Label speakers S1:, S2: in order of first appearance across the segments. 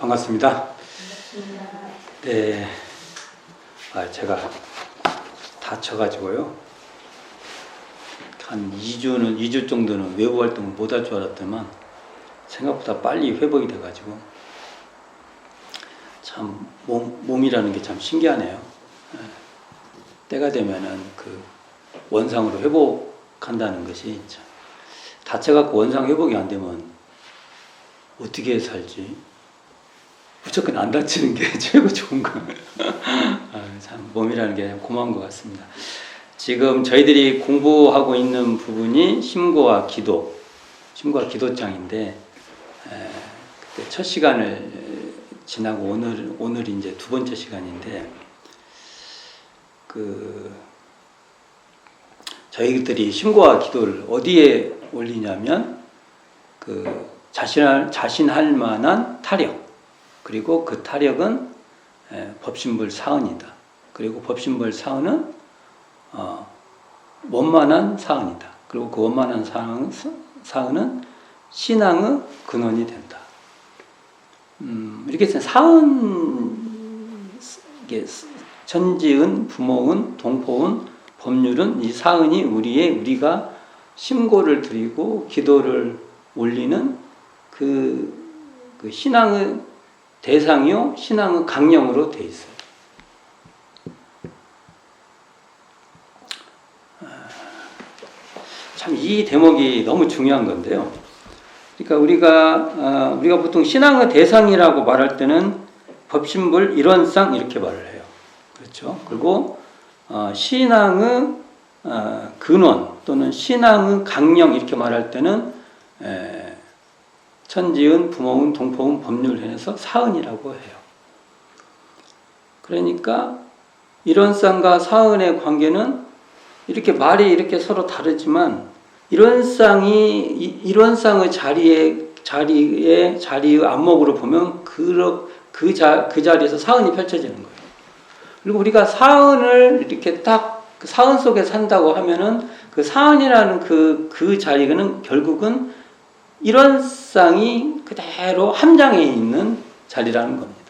S1: 반갑습니다. 네, 제가 다쳐가지고요. 한 2주 정도는 외부 활동을 못 할 줄 알았더만 생각보다 빨리 회복이 돼가지고 참 몸이라는 게 참 신기하네요. 때가 되면은 그 원상으로 회복한다는 것이 참, 다쳐갖고 원상 회복이 안 되면 어떻게 살지? 무조건 안 다치는 게 최고 좋은 거. 참 몸이라는 게 고마운 것 같습니다. 지금 저희들이 공부하고 있는 부분이 심고와 기도장인데 그때 첫 시간을 지나고 오늘이 이제 두 번째 시간인데 저희들이 심고와 기도를 어디에 올리냐면 자신할 만한 타력, 그리고 그 타력은 법신불 사은이다. 그리고 법신불 사은은 원만한 사은이다. 그리고 그 원만한 사은은 신앙의 근원이 된다. 이렇게 해서 사은, 천지은, 부모은, 동포은, 법률은 이 사은이 우리가 심고를 드리고 기도를 올리는 그 신앙의 대상이요, 신앙의 강령으로 되어 있어요. 참 이 대목이 너무 중요한 건데요. 그러니까 우리가 보통 신앙의 대상이라고 말할 때는 법신불 일원상 이렇게 말을 해요. 그렇죠? 그리고 신앙의 근원 또는 신앙의 강령 이렇게 말할 때는 천지은, 부모은, 동포은, 법률해서 사은이라고 해요. 그러니까 일원상과 사은의 관계는 이렇게 말이 이렇게 서로 다르지만 일원상의 자리의 안목으로 보면 그 자리에서 사은이 펼쳐지는 거예요. 그리고 우리가 사은을 이렇게 딱 사은 속에 산다고 하면은 그 사은이라는 그 자리는 결국은 일원상이 그대로 함장에 있는 자리라는 겁니다.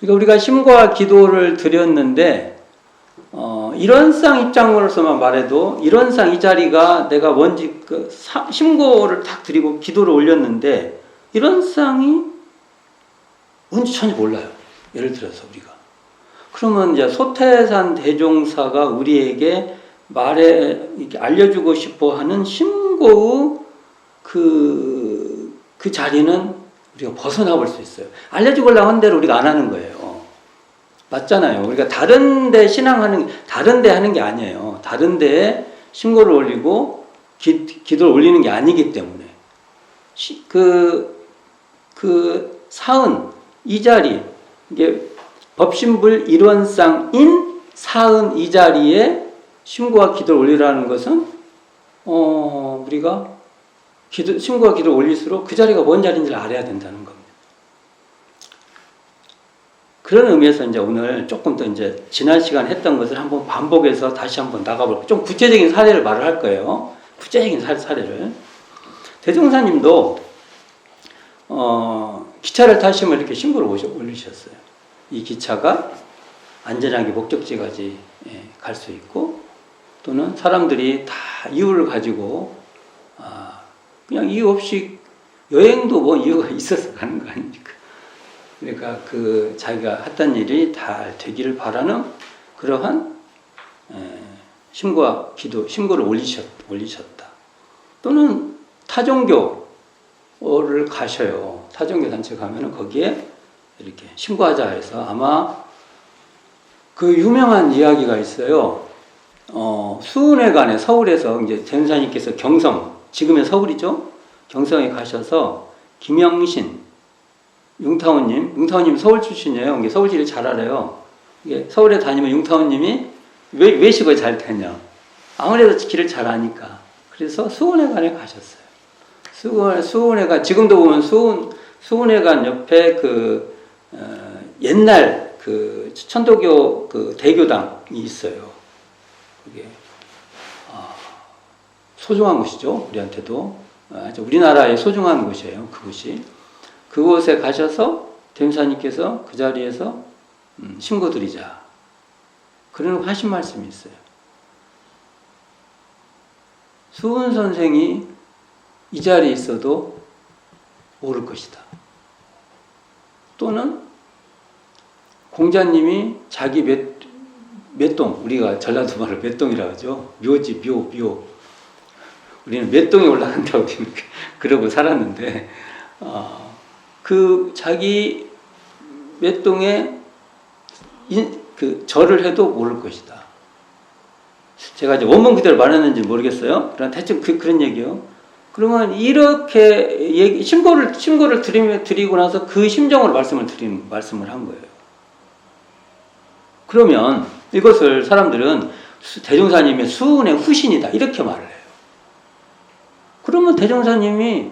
S1: 그러니까 우리가 심고와 기도를 드렸는데 일원상 입장으로서만 말해도 일원상 이 자리가 내가 뭔지 심고를 딱 드리고 기도를 올렸는데 일원상이 뭔지 전혀 몰라요. 예를 들어서 우리가 그러면 이제 소태산 대종사가 우리에게 이렇게 알려주고 싶어하는 심고의 그 자리는 우리가 벗어나 볼 수 있어요. 알려주려고 한 대로 우리가 안 하는 거예요. 맞잖아요. 우리가 다른 데 하는 게 아니에요. 다른 데에 신고를 올리고 기도를 올리는 게 아니기 때문에 사은 이 자리, 이게 법신불 일원상인 사은 이 자리에 신고와 기도를 올리라는 것은 우리가 심고와 기도를 올릴수록 그 자리가 뭔 자리인지를 알아야 된다는 겁니다. 그런 의미에서 이제 오늘 조금 더 이제 지난 시간 했던 것을 한번 반복해서 다시 한번 나가볼게요. 좀 구체적인 사례를 말을 할 거예요. 구체적인 사례를. 대종사님도 기차를 타시면 이렇게 신고를 올리셨어요. 이 기차가 안전하게 목적지까지 갈 수 있고, 또는 사람들이 다 이유를 가지고 그냥 이유 없이 여행도 뭐 이유가 있어서 가는 거 아닙니까? 그러니까 자기가 했던 일이 다 되기를 바라는 그러한 심고를 올리셨다. 또는 타종교를 가셔요. 타종교 단체 가면은 거기에 이렇게 신고하자 해서 아마 그 유명한 이야기가 있어요. 수은회관에 서울에서 이제 전사님께서 지금의 서울이죠? 경성에 가셔서 김영신 융타오님 서울 출신이에요. 서울지를 잘 알아요. 서울에 다니면 융타오님이 왜 시골 잘 타냐? 아무래도 길을 잘 아니까. 그래서 수은회관에 가셨어요. 수은회관, 지금도 보면 수은회관 옆에 옛날 천도교 대교당이 있어요. 그게 소중한 곳이죠. 우리한테도 아주 우리나라의 소중한 곳이에요. 그곳이. 그곳에 가셔서 대문사님께서 그 자리에서 신고드리자. 그런 하신 말씀이 있어요. 수은 선생이 이 자리에 있어도 모를 것이다. 또는 공자님이 자기 맷동, 우리가 전라도 말로 맷동이라고 하죠. 묘지, 묘. 우리는 맷동에 올라간다고 그러고 살았는데, 그 자기 맷동에 그 절을 해도 모를 것이다. 제가 이제 원문 그대로 말했는지 모르겠어요. 그러나 대충 그런 얘기요. 그러면 이렇게 신고를 드리고 나서 그 심정으로 말씀을 한 거예요. 그러면 이것을 사람들은 대종사님의 수은의 후신이다 이렇게 말을 해요. 그러면 대종사님이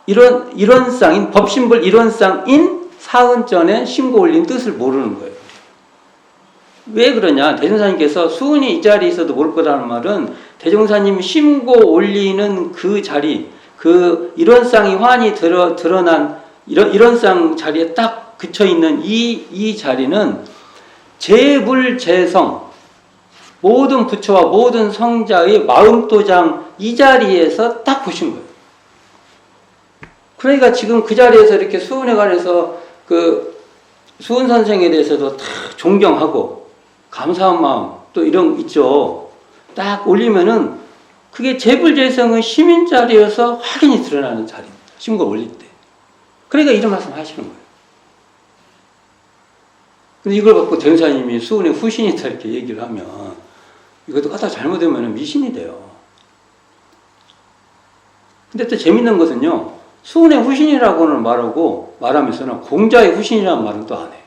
S1: 이런 쌍인 법신불 이런 쌍인 사은전에 신고 올린 뜻을 모르는 거예요. 왜 그러냐? 대종사님께서 수은이 이 자리에 있어도 모를 거라는 말은 대종사님이 신고 올리는 그 자리, 이런 쌍이 환히 드러난 이런 쌍 자리에 딱 그쳐 있는 이 자리는 재불재성 모든 부처와 모든 성자의 마음도장 이 자리에서 딱 보신 거예요. 그러니까 지금 그 자리에서 이렇게 수은에 관해서 그 수은 선생에 대해서도 다 존경하고 감사한 마음 또 이런 있죠. 딱 올리면은 그게 재불재성의 시민 자리여서 확연히 드러나는 자리입니다. 신고 올릴 때. 그러니까 이런 말씀 하시는 거예요. 근데 이걸 갖고 대원사님이 수은의 후신이다 이렇게 얘기를 하면 이것도 갖다 잘못하면 미신이 돼요. 근데 또 재밌는 것은요. 수은의 후신이라고는 말하면서는 공자의 후신이라는 말은 또 안 해요.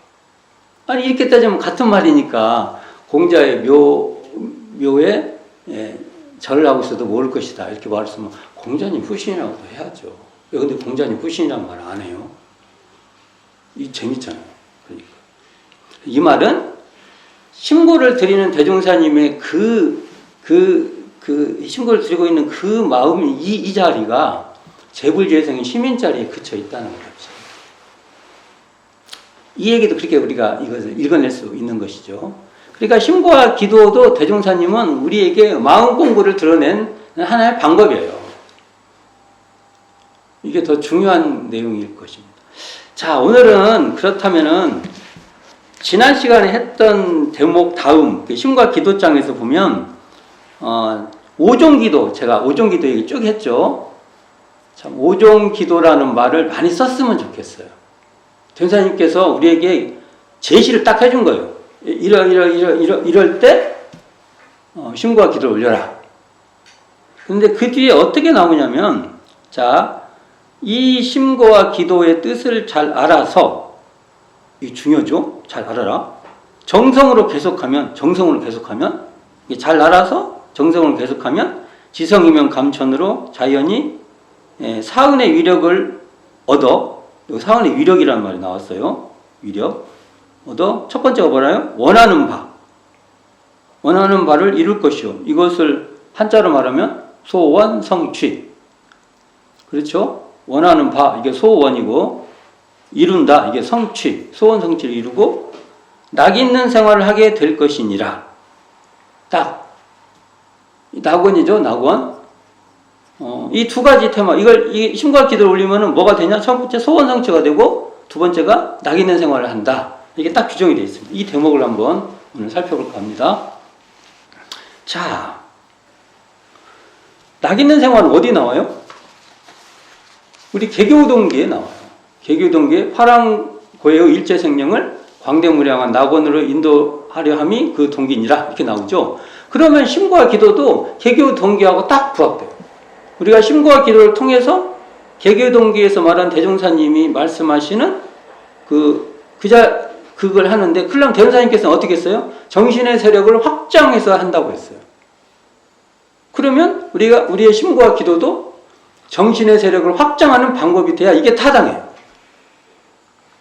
S1: 아니 이렇게 따지면 같은 말이니까 공자의 묘에 절을 하고 있어도 모를 것이다 이렇게 말했으면 공자님 후신이라고도 해야죠. 근데 공자님 후신이라는 말 안 해요. 이 재밌잖아요. 그러니까 이 말은 신고를 드리는 대종사님의 신고를 드리고 있는 그 마음이 이 자리가 재불재성의 시민 자리에 그쳐 있다는 거죠. 이 얘기도 그렇게 우리가 이것을 읽어낼 수 있는 것이죠. 그러니까 심고와 기도도 대종사님은 우리에게 마음 공부를 드러낸 하나의 방법이에요. 이게 더 중요한 내용일 것입니다. 자, 오늘은 그렇다면은 지난 시간에 했던 대목 다음 심과 기도장에서 보면 5종 기도, 제가 5종 기도 얘기 쭉 했죠. 참 5종 기도라는 말을 많이 썼으면 좋겠어요. 대종사님께서 우리에게 제시를 딱 해준 거예요. 이럴 때 심과 기도를 올려라. 그런데 그 뒤에 어떻게 나오냐면, 자, 이 심고와 기도의 뜻을 잘 알아서, 이 중요죠. 잘 알아라. 정성으로 계속하면, 이게 잘 알아서 정성으로 계속하면 지성이면 감천으로 자연히 사은의 위력을 얻어. 여기 사은의 위력이라는 말이 나왔어요. 위력. 얻어. 첫 번째가 뭐라요? 원하는 바를 이룰 것이요. 이것을 한자로 말하면 소원성취. 그렇죠? 원하는 바, 이게 소원이고, 이룬다, 이게 성취, 소원성취를 이루고, 낙 있는 생활을 하게 될 것이니라. 딱. 낙원이죠, 낙원. 이 두 가지 테마, 이 심과 기도를 올리면은 뭐가 되냐? 첫 번째 소원성취가 되고, 두 번째가 낙 있는 생활을 한다. 이게 딱 규정이 되어 있습니다. 이 대목을 한번 오늘 살펴볼까 합니다. 자, 낙 있는 생활은 어디 나와요? 우리 개교동기에 나와요. 개교동기에 파랑고해의 일체생명을 광대무량한 낙원으로 인도하려 함이 그 동기니라 이렇게 나오죠. 그러면 심과 기도도 개교동기하고 딱 부합돼요. 우리가 심과 기도를 통해서 개교동기에서 말한 대종사님이 말씀하시는 그걸 하는데, 그럼 대종사님께서는 어떻게 했어요? 정신의 세력을 확장해서 한다고 했어요. 그러면 우리의 심과 기도도 정신의 세력을 확장하는 방법이 돼야 이게 타당해요.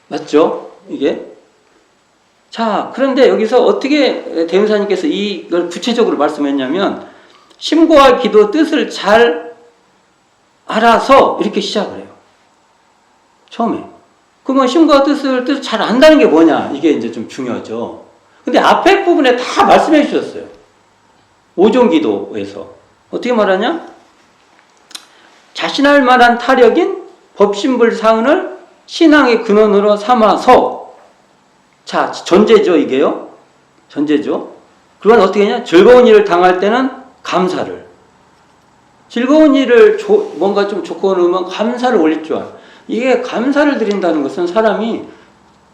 S1: 맞죠? 이게. 자, 그런데 여기서 어떻게 대종사님께서 이걸 구체적으로 말씀했냐면, 심과 기도 뜻을 잘 알아서 이렇게 시작을 해요. 처음에. 그러면 신과 뜻을 잘 안다는 게 뭐냐? 이게 이제 좀 중요하죠. 근데 앞에 부분에 다 말씀해 주셨어요. 오종 기도에서. 어떻게 말하냐? 자신할 만한 타력인 법신불 사은을 신앙의 근원으로 삼아서, 자, 전제죠, 이게요. 전제죠. 그건 어떻게 하냐? 즐거운 일을 당할 때는 감사를. 즐거운 일을 뭔가 좀 좋고 그러면 감사를 올릴 줄 알아. 이게 감사를 드린다는 것은 사람이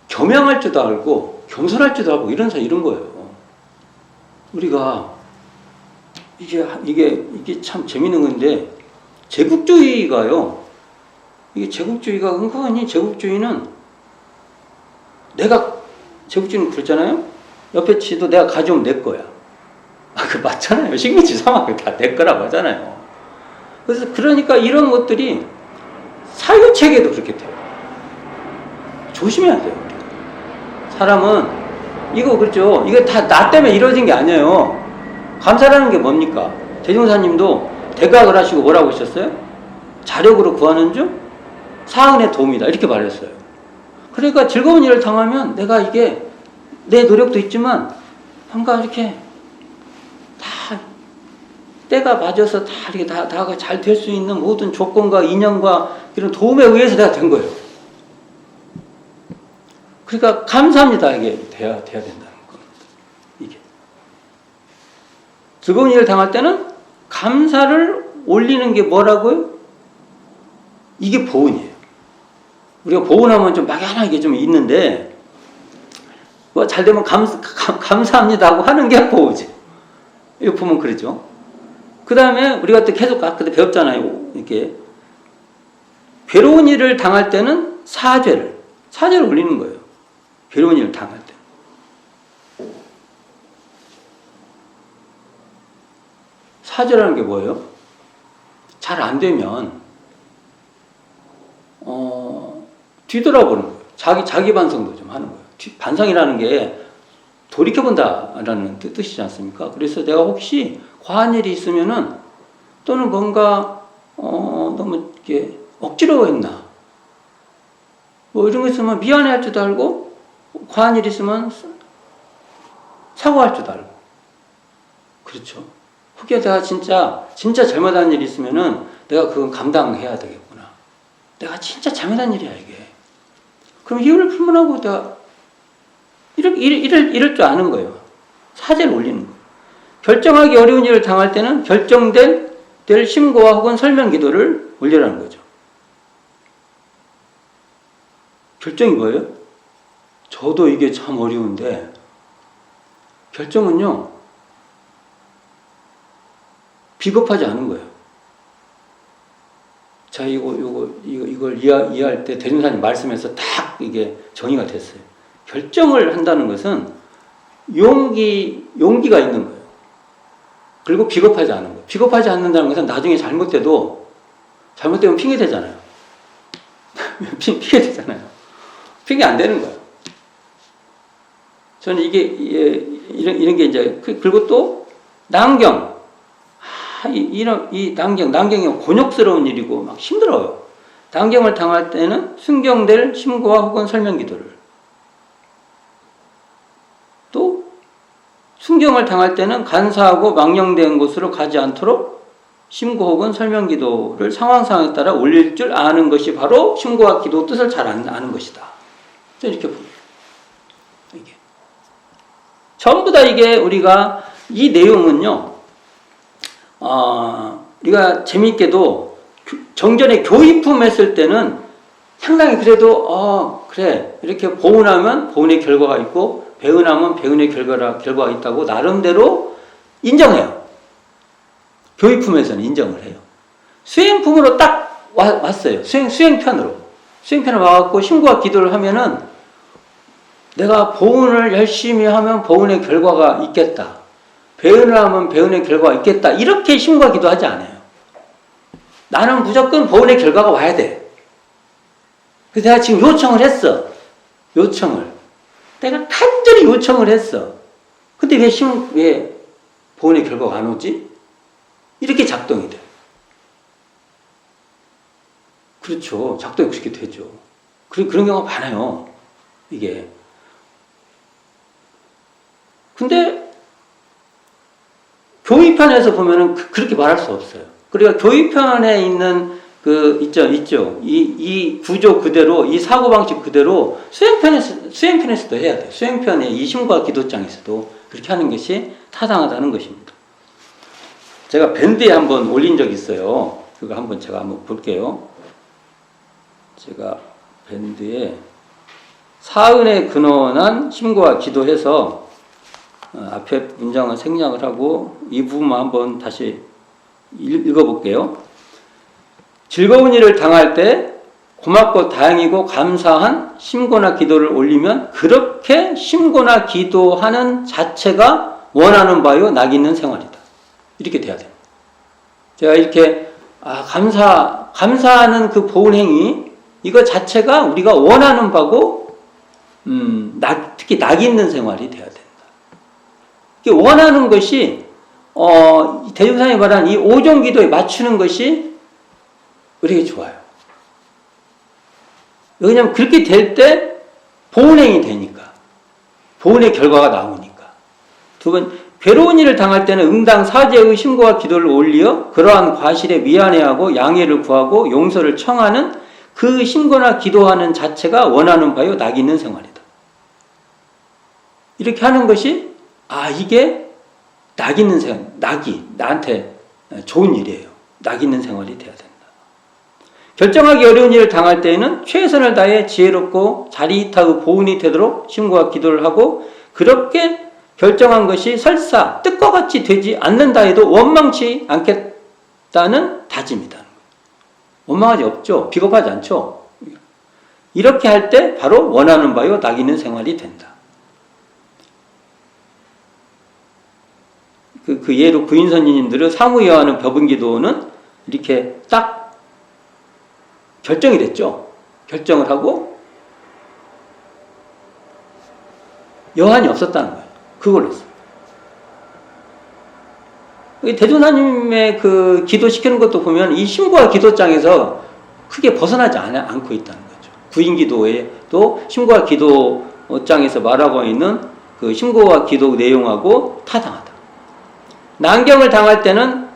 S1: 겸양할 줄도 알고 겸손할 줄도 알고 이런 거예요. 우리가 이게 참 재밌는 건데, 제국주의가요. 이게 제국주의가 은근히 제국주의는 제국주의는 그렇잖아요. 옆에 지도 내가 가져오면 내 거야. 그 맞잖아요. 식민지 상황이 다 내 거라고 하잖아요. 그래서 그러니까 이런 것들이 사유체계도 그렇게 돼요. 조심해야 돼요. 사람은 이거 그렇죠. 이게 다 나 때문에 이루어진 게 아니에요. 감사라는 게 뭡니까? 대종사님도 대각을 하시고 뭐라고 하셨어요? 자력으로 구하는 중 사은의 도움이다. 이렇게 말했어요. 그러니까 즐거운 일을 당하면 내가 이게 내 노력도 있지만 뭔가 이렇게 다 때가 맞아서 다 이렇게 다 잘 될 수 있는 모든 조건과 인연과 이런 도움에 의해서 내가 된 거예요. 그러니까 감사합니다. 이게 돼야 된다는 겁니다. 이게 즐거운 일을 당할 때는 감사를 올리는 게 뭐라고요? 이게 보은이에요. 우리가 보은하면 좀 막연하게 좀 있는데, 뭐 잘 되면 감사합니다 하고 하는 게 보우지. 이거 보면 그러죠. 그 다음에 우리가 또 계속 아까 배웠잖아요. 이렇게 괴로운 일을 당할 때는 사죄를 올리는 거예요. 괴로운 일을 당할 때. 사죄라는 게 뭐예요? 잘 안 되면 뒤돌아보는 거예요. 자기 반성도 좀 하는 거예요. 반성이라는 게 돌이켜본다라는 뜻이지 않습니까? 그래서 내가 혹시 과한 일이 있으면은, 또는 뭔가 너무 이렇게 억지로 했나, 뭐 이런 거 있으면 미안해할 줄도 알고, 과한 일이 있으면 사과할 줄도 알고. 그렇죠. 혹여 내가 진짜 잘못한 일이 있으면은 내가 그건 감당해야 되겠구나. 내가 진짜 잘못한 일이야 이게. 그럼 이유를 풀문하고 내가 이럴 줄 아는 거예요. 사죄를 올리는 거예요. 결정하기 어려운 일을 당할 때는 결정될 심고와 혹은 설명 기도를 올리라는 거죠. 결정이 뭐예요? 저도 이게 참 어려운데, 결정은요, 비겁하지 않은 거예요. 자, 이걸 이해할 때 대종사님 말씀에서 딱 이게 정의가 됐어요. 결정을 한다는 것은 용기가 있는 거예요. 그리고 비겁하지 않은 거예요. 비겁하지 않는다는 것은 나중에 잘못되면 핑계 되잖아요. 핑계 되잖아요. 핑계 안 되는 거예요. 저는 이런 게 이제, 그리고 또 낭경. 이 낭경이 곤욕스러운 일이고 막 힘들어요. 낭경을 당할 때는 순경될 심고와 혹은 설명 기도를, 또 순경을 당할 때는 간사하고 망령된 곳으로 가지 않도록 심고 혹은 설명 기도를 상황에 따라 올릴 줄 아는 것이 바로 심고와 기도 뜻을 잘 아는 것이다. 이렇게 봅니다. 이게 전부 다 이게 우리가 이 내용은요. 우리가 재미있게도 정전에 교의품 했을 때는 상당히 그래도 그래 이렇게 보은하면 보은의 결과가 있고 배은하면 배은의 결과가 있다고 나름대로 인정해요. 교의품에서는 인정을 해요. 수행품으로 딱 왔어요. 수행편으로 와갖고 신고와 기도를 하면은 내가 보은을 열심히 하면 보은의 결과가 있겠다. 배은을 하면 배은의 결과가 있겠다. 이렇게 신고와 기도하지 않아요. 나는 무조건 보은의 결과가 와야 돼. 그래서 내가 지금 요청을 했어. 내가 간절히 요청을 했어. 근데 왜 보은의 결과가 안 오지? 이렇게 작동이 돼. 그렇죠. 작동이 그렇게 되죠. 그런 경우가 많아요. 이게. 근데 교의편에서 보면은 그렇게 말할 수 없어요. 그러니까 교의편에 있는 있죠. 이 구조 그대로, 이 사고방식 그대로 수행편에서도 해야 돼요. 수행편의 이 심과 기도장에서도 그렇게 하는 것이 타당하다는 것입니다. 제가 밴드에 한번 올린 적이 있어요. 그거 제가 한번 볼게요. 제가 밴드에 사은에 근원한 심과 기도해서 앞에 문장을 생략을 하고 이 부분만 한번 다시 읽어볼게요. 즐거운 일을 당할 때 고맙고 다행이고 감사한 심고나 기도를 올리면 그렇게 심고나 기도하는 자체가 원하는 바요 낙 있는 생활이다. 이렇게 돼야 돼요. 제가 이렇게 감사하는 그 보은 행위 이거 자체가 우리가 원하는 바고 특히 낙 있는 생활이 돼야 된다. 원하는 것이 대종사님이 말한 이 오종기도에 맞추는 것이 우리에게 좋아요. 왜냐하면 그렇게 될 때 보은행이 되니까. 보은의 결과가 나오니까. 두 번, 괴로운 일을 당할 때는 응당 사죄의 심고와 기도를 올려 그러한 과실에 미안해하고 양해를 구하고 용서를 청하는 그 심고나 기도하는 자체가 원하는 바요 낙 있는 생활이다. 이렇게 하는 것이 이게 낙 있는 생활, 낙이 나한테 좋은 일이에요. 낙 있는 생활이 돼야 된다. 결정하기 어려운 일을 당할 때에는 최선을 다해 지혜롭고 자리이타의 보은이 되도록 심고와 기도를 하고 그렇게 결정한 것이 설사 뜻과 같이 되지 않는다 해도 원망치 않겠다는 다짐이다. 원망하지 없죠. 비겁하지 않죠. 이렇게 할 때 바로 원하는 바요 낙 있는 생활이 된다. 그 예로 구인선지님들은 사무여하는 법은기도는 이렇게 딱 결정이 됐죠. 결정을 하고 여한이 없었다는 거예요. 그걸로 했어요. 대종사님의 그 기도시키는 것도 보면 이 심고와 기도장에서 크게 벗어나지 않고 있다는 거죠. 구인기도에도 심고와 기도장에서 말하고 있는 그 심고와 기도 내용하고 타당하다. 난경을 당할 때는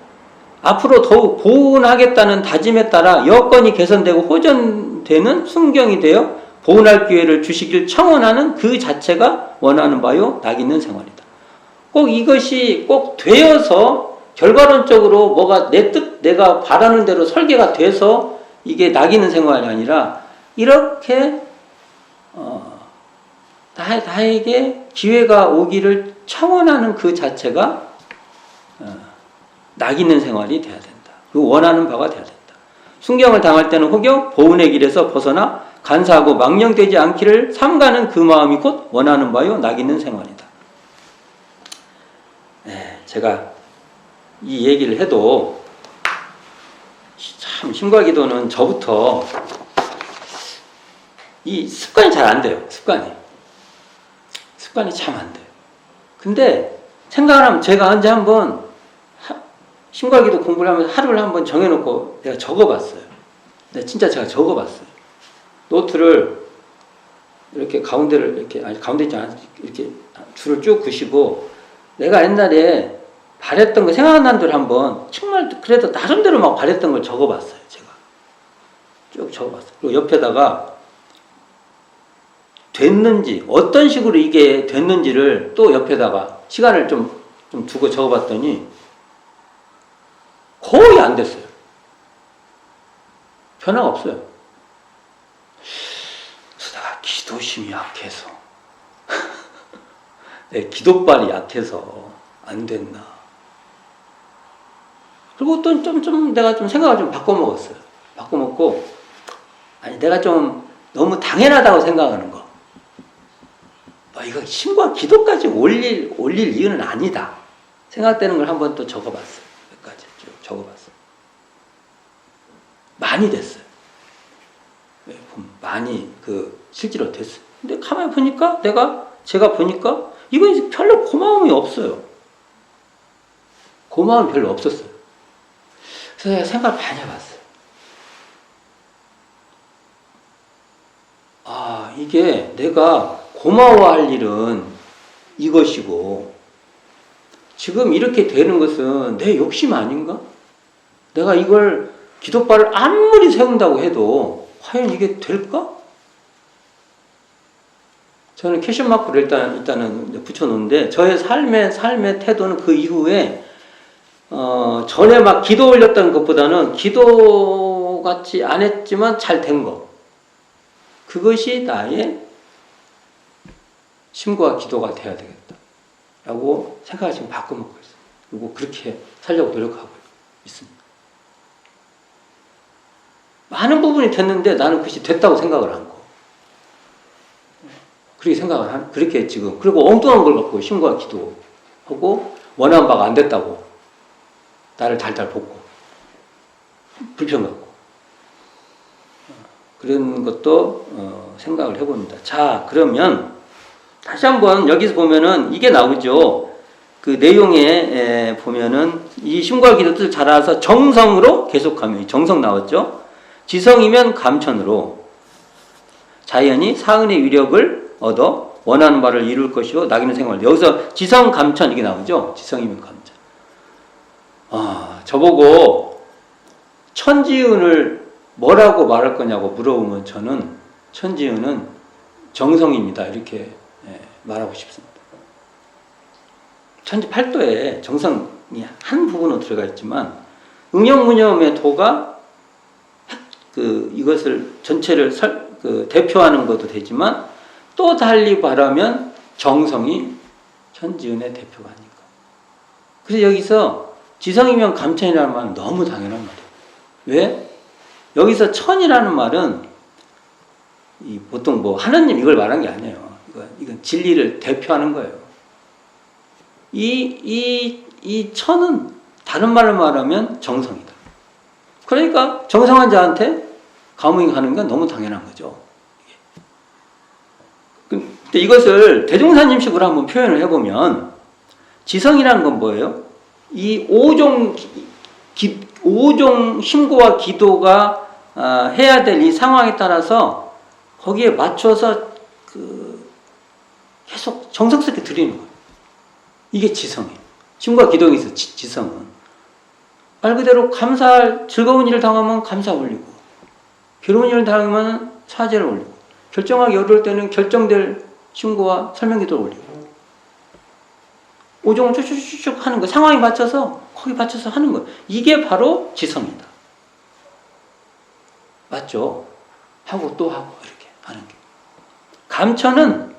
S1: 앞으로 더욱 보훈하겠다는 다짐에 따라 여건이 개선되고 호전되는 순경이 되어 보훈할 기회를 주시길 청원하는 그 자체가 원하는 바요 낙 있는 생활이다. 꼭 이것이 꼭 되어서 결과론적으로 뭐가 내 뜻, 내가 바라는 대로 설계가 돼서 이게 낙 있는 생활이 아니라 이렇게 나에게 기회가 오기를 청원하는 그 자체가 낙 있는 생활이 돼야 된다. 그 원하는 바가 돼야 된다. 순경을 당할 때는 혹여 보훈의 길에서 벗어나 간사하고 망령되지 않기를 삼가는 그 마음이 곧 원하는 바요 낙 있는 생활이다. 제가 이 얘기를 해도 참 심과 기도는 저부터 이 습관이 잘 안 돼요. 습관이 참 안 돼요. 근데 생각을 하면 제가 언제 한번 심과 기도 공부를 하면서 하루를 한번 정해놓고 내가 적어봤어요. 진짜 제가 적어봤어요. 노트를 이렇게 가운데를 가운데 있지 않아 이렇게 줄을 쭉 그시고 내가 옛날에 바랬던 거 생각난 대로 한번 정말 그래도 나름대로 막 바랬던 걸 적어봤어요. 제가 쭉 적어봤어요. 그리고 옆에다가 됐는지 어떤 식으로 이게 됐는지를 또 옆에다가 시간을 좀 두고 적어봤더니 거의 안 됐어요. 변화가 없어요. 내가 기도심이 약해서 내 기도발이 약해서 안 됐나. 그리고 또 내가 생각을 좀 바꿔먹었어요. 바꿔먹고 내가 좀 너무 당연하다고 생각하는 거. 이거 심과 기도까지 올릴 이유는 아니다. 생각되는 걸 한번 또 적어봤어요. 몇 가지 쭉 적어봤어요. 많이 됐어요. 많이 실제로 됐어요. 근데 가만히 보니까 제가 보니까 이건 별로 고마움이 없어요. 고마움이 별로 없었어요. 그래서 제가 생각을 많이 해봤어요. 이게 내가 고마워할 일은 이것이고 지금 이렇게 되는 것은 내 욕심 아닌가? 내가 이걸 기도바를 아무리 세운다고 해도 과연 이게 될까? 저는 캐션 마크를 일단은 붙여놓는데 저의 삶의 태도는 그 이후에 전에 막 기도 올렸던 것보다는 기도 같지 안 했지만 잘 된 거. 그것이 나의 심과 기도가 돼야 되겠다. 라고 생각을 지금 바꿔먹고 있어요. 그리고 그렇게 살려고 노력하고 있습니다. 많은 부분이 됐는데 나는 그것이 됐다고 생각을 한 거. 그렇게 지금, 그리고 엉뚱한 걸 갖고 심과 기도하고 원하는 바가 안 됐다고 나를 달달 볶고 불평 갖고 그런 것도 생각을 해봅니다. 자, 그러면 다시 한번 여기서 보면은 이게 나오죠. 그 내용에 보면은 이 심과 기도 뜻을 잘 알아서 정성으로 계속하면 정성 나왔죠. 지성이면 감천으로 자연히 사은의 위력을 얻어 원하는 바를 이룰 것이요 낙인의 생활. 여기서 지성 감천 이게 나오죠. 지성이면 감천. 저보고 천지은을 뭐라고 말할 거냐고 물어보면 저는 천지은은 정성입니다. 이렇게 말하고 싶습니다. 천지 팔도에 정성이 한 부분으로 들어가 있지만 응용무념의 도가 이것을 전체를 대표하는 것도 되지만 또 달리 말하면 정성이 천지은의 대표가 아닌가. 그래서 여기서 지성이면 감천이라는 말은 너무 당연한 말이에요. 왜? 여기서 천이라는 말은 보통 하느님 이걸 말한 게 아니에요. 이건 진리를 대표하는 거예요. 이 천은 다른 말로 말하면 정성이다. 그러니까 정성한 자한테 감응하는 건 너무 당연한 거죠. 근데 이것을 대종사님식으로 한번 표현을 해보면 지성이라는 건 뭐예요? 이 오종 심고와 기도가 해야 될 이 상황에 따라서 거기에 맞춰서 계속 정성스럽게 드리는 거예요. 이게 지성이에요. 심과 기도에서 지성은 말 그대로 감사할 즐거운 일을 당하면 감사 올리고 괴로운 일을 당하면 사죄를 올리고 결정하기 어려울 때는 결정될 신고와 설명기도를 올리고 오종을 쭉쭉쭉 하는 거예요. 상황에 맞춰서 거기 맞춰서 하는 거예요. 이게 바로 지성이다. 맞죠? 하고 또 하고 이렇게 하는 게. 감천은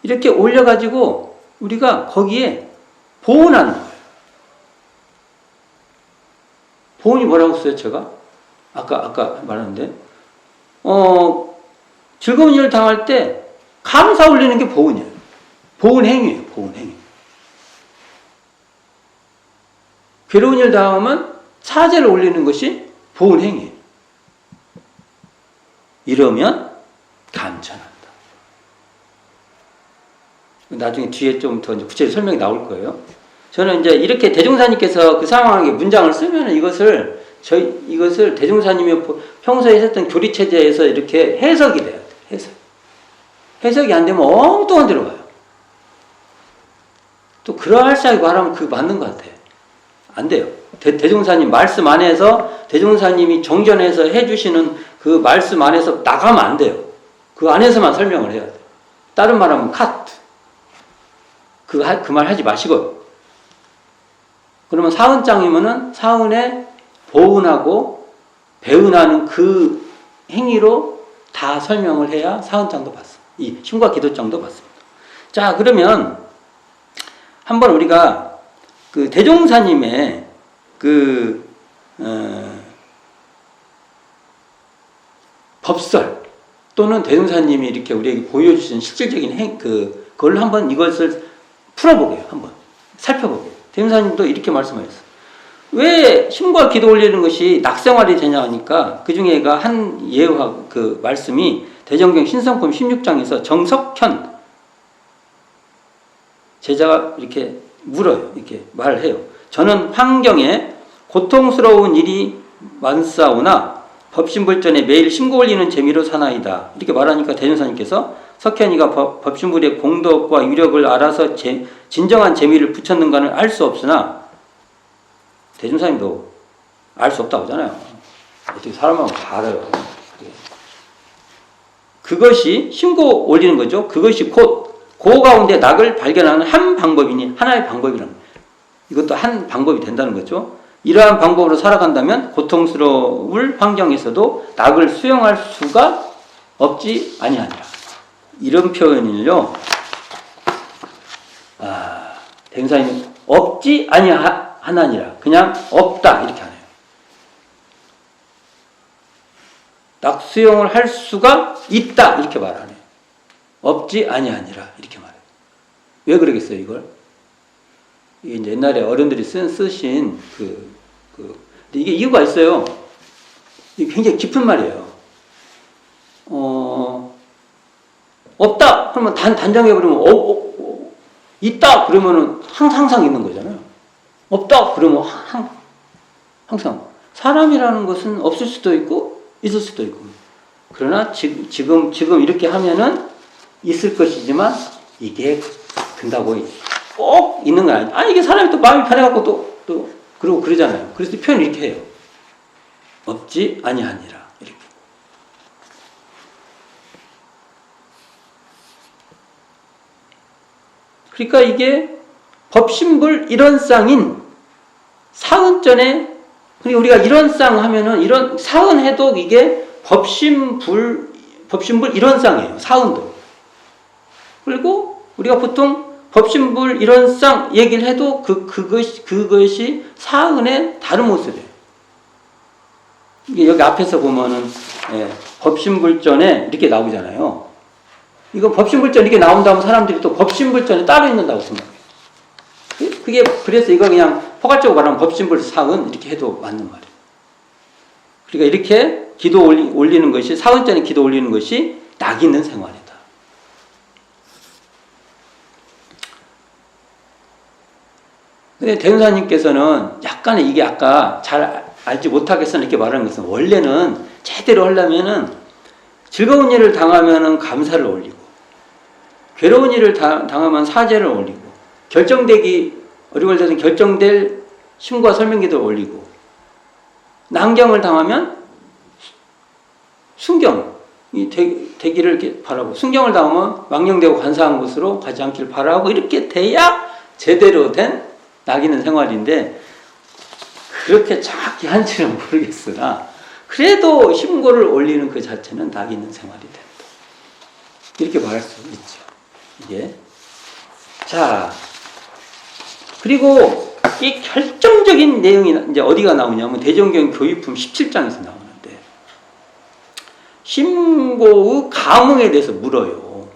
S1: 이렇게 올려가지고 우리가 거기에 보온하는 거예요. 보온이 뭐라고 했어요? 제가 아까 말했는데 즐거운 일을 당할 때 감사 올리는 게 보온이에요. 보온 행위예요. 보온 행위. 괴로운 일을 당하면 사죄를 올리는 것이 보온 행위예요. 이러면 감천한다. 나중에 뒤에 좀 더 구체적으로 설명이 나올 거예요. 저는 이제 이렇게 대종사님께서 그 상황에 문장을 쓰면 이것을 대종사님이 평소에 했던 교리 체제에서 이렇게 해석이 돼야 돼요. 해석이 안 되면 엉뚱한 데로 가요. 또 그럴싸하게 말하면 그게 맞는 것 같아요. 안 돼요. 대종사님 말씀 안에서 대종사님이 정전해서 해주시는 그 말씀 안에서 나가면 안 돼요. 그 안에서만 설명을 해야 돼요. 다른 말하면 카트. 그 말 하지 마시고요. 그러면 사은장이면은 사은에 보은하고 배은하는 그 행위로 다 설명을 해야 사은장도 받습니다. 이 심과 기도장도 받습니다. 자, 그러면 한번 우리가 그 대종사님의 법설 또는 대종사님이 이렇게 우리에게 보여주신 실질적인 그걸 한번 이것을 풀어보게요. 한번 살펴보게요. 대종사님도 이렇게 말씀하셨어요. 왜 심과 기도 올리는 것이 낙생활이 되냐 하니까 그 중에가 한 예화 그 말씀이 대정경 신성품 16장에서 정석현 제자가 이렇게 물어요. 이렇게 말을 해요. 저는 환경에 고통스러운 일이 많사오나 법신불전에 매일 신고 올리는 재미로 사나이다. 이렇게 말하니까 대종사님께서 석현이가 법신불의 공덕과 위력을 알아서 진정한 재미를 붙였는가는 알 수 없으나 대종사님도 알 수 없다고 하잖아요. 어떻게 사람하고 다 알아요. 그것이 신고 올리는 거죠. 그것이 곧 그 가운데 낙을 발견하는 한 방법이니 하나의 방법이라는 거예요. 이것도 한 방법이 된다는 거죠. 이러한 방법으로 살아간다면 고통스러울 환경에서도 낙을 수용할 수가 없지 아니하니라. 이런 표현을요. 대행사님이 없지 아니하나니라. 그냥 없다 이렇게 하네요. 낙 수용을 할 수가 있다 이렇게 말하네요. 없지 아니하니라 이렇게 말해요. 왜 그러겠어요 이걸? 이게 이제 옛날에 어른들이 쓰신 근데 이게 이유가 있어요. 이게 굉장히 깊은 말이에요. 없다 그러면 단정해 버리면 있다 그러면은 항상 있는 거잖아요. 없다 그러면 항상 사람이라는 것은 없을 수도 있고 있을 수도 있고. 그러나 지금 이렇게 하면은 있을 것이지만 이게 된다고 꼭 있는 건 아니에요. 이게 사람이 또 마음이 편해갖고 또 그러고 그러잖아요. 그래서 표현을 이렇게 해요. 없지 아니하니라. 이렇게. 그러니까 이게 법신불 일원상인 사은전에, 그러니까 우리가 일원상 하면은 이런 사은해도 이게 법신불 일원상이에요. 사은도. 그리고 우리가 보통 법신불 일원상 얘기를 해도 그것이 사은의 다른 모습이에요. 이게 여기 앞에서 보면은 법신불전에 이렇게 나오잖아요. 이거 법신불전 이렇게 나온다면 사람들이 또 법신불전에 따로 있는다고 생각해요. 그게 그래서 이거 그냥 포괄적으로 말하면 법신불 사은 이렇게 해도 맞는 말이에요. 그러니까 이렇게 기도 올리는 것이 사은전에 기도 올리는 것이 낙 있는 생활이다. 근데 대운사님께서는 약간의 이게 아까 잘 알지 못하겠으나 이렇게 말하는 것은 원래는 제대로 하려면은 즐거운 일을 당하면은 감사를 올리고 괴로운 일을 당하면 사죄를 올리고 결정되기 어려울 때는 결정될 심과 설명기도를 올리고 난경을 당하면 순경이 되기를 이렇게 바라고 순경을 당하면 망령되고 간사한 곳으로 가지 않기를 바라고 이렇게 돼야 제대로 된 낙 있는 생활인데 그렇게 정확히 한지는 모르겠으나 그래도 심고를 올리는 그 자체는 낙 있는 생활이 된다. 이렇게 말할 수 있죠. 이게. 자, 그리고 이 결정적인 내용이 이제 어디가 나오냐면 대종경 교육품 17장에서 나오는데 심고의 감흥에 대해서 물어요.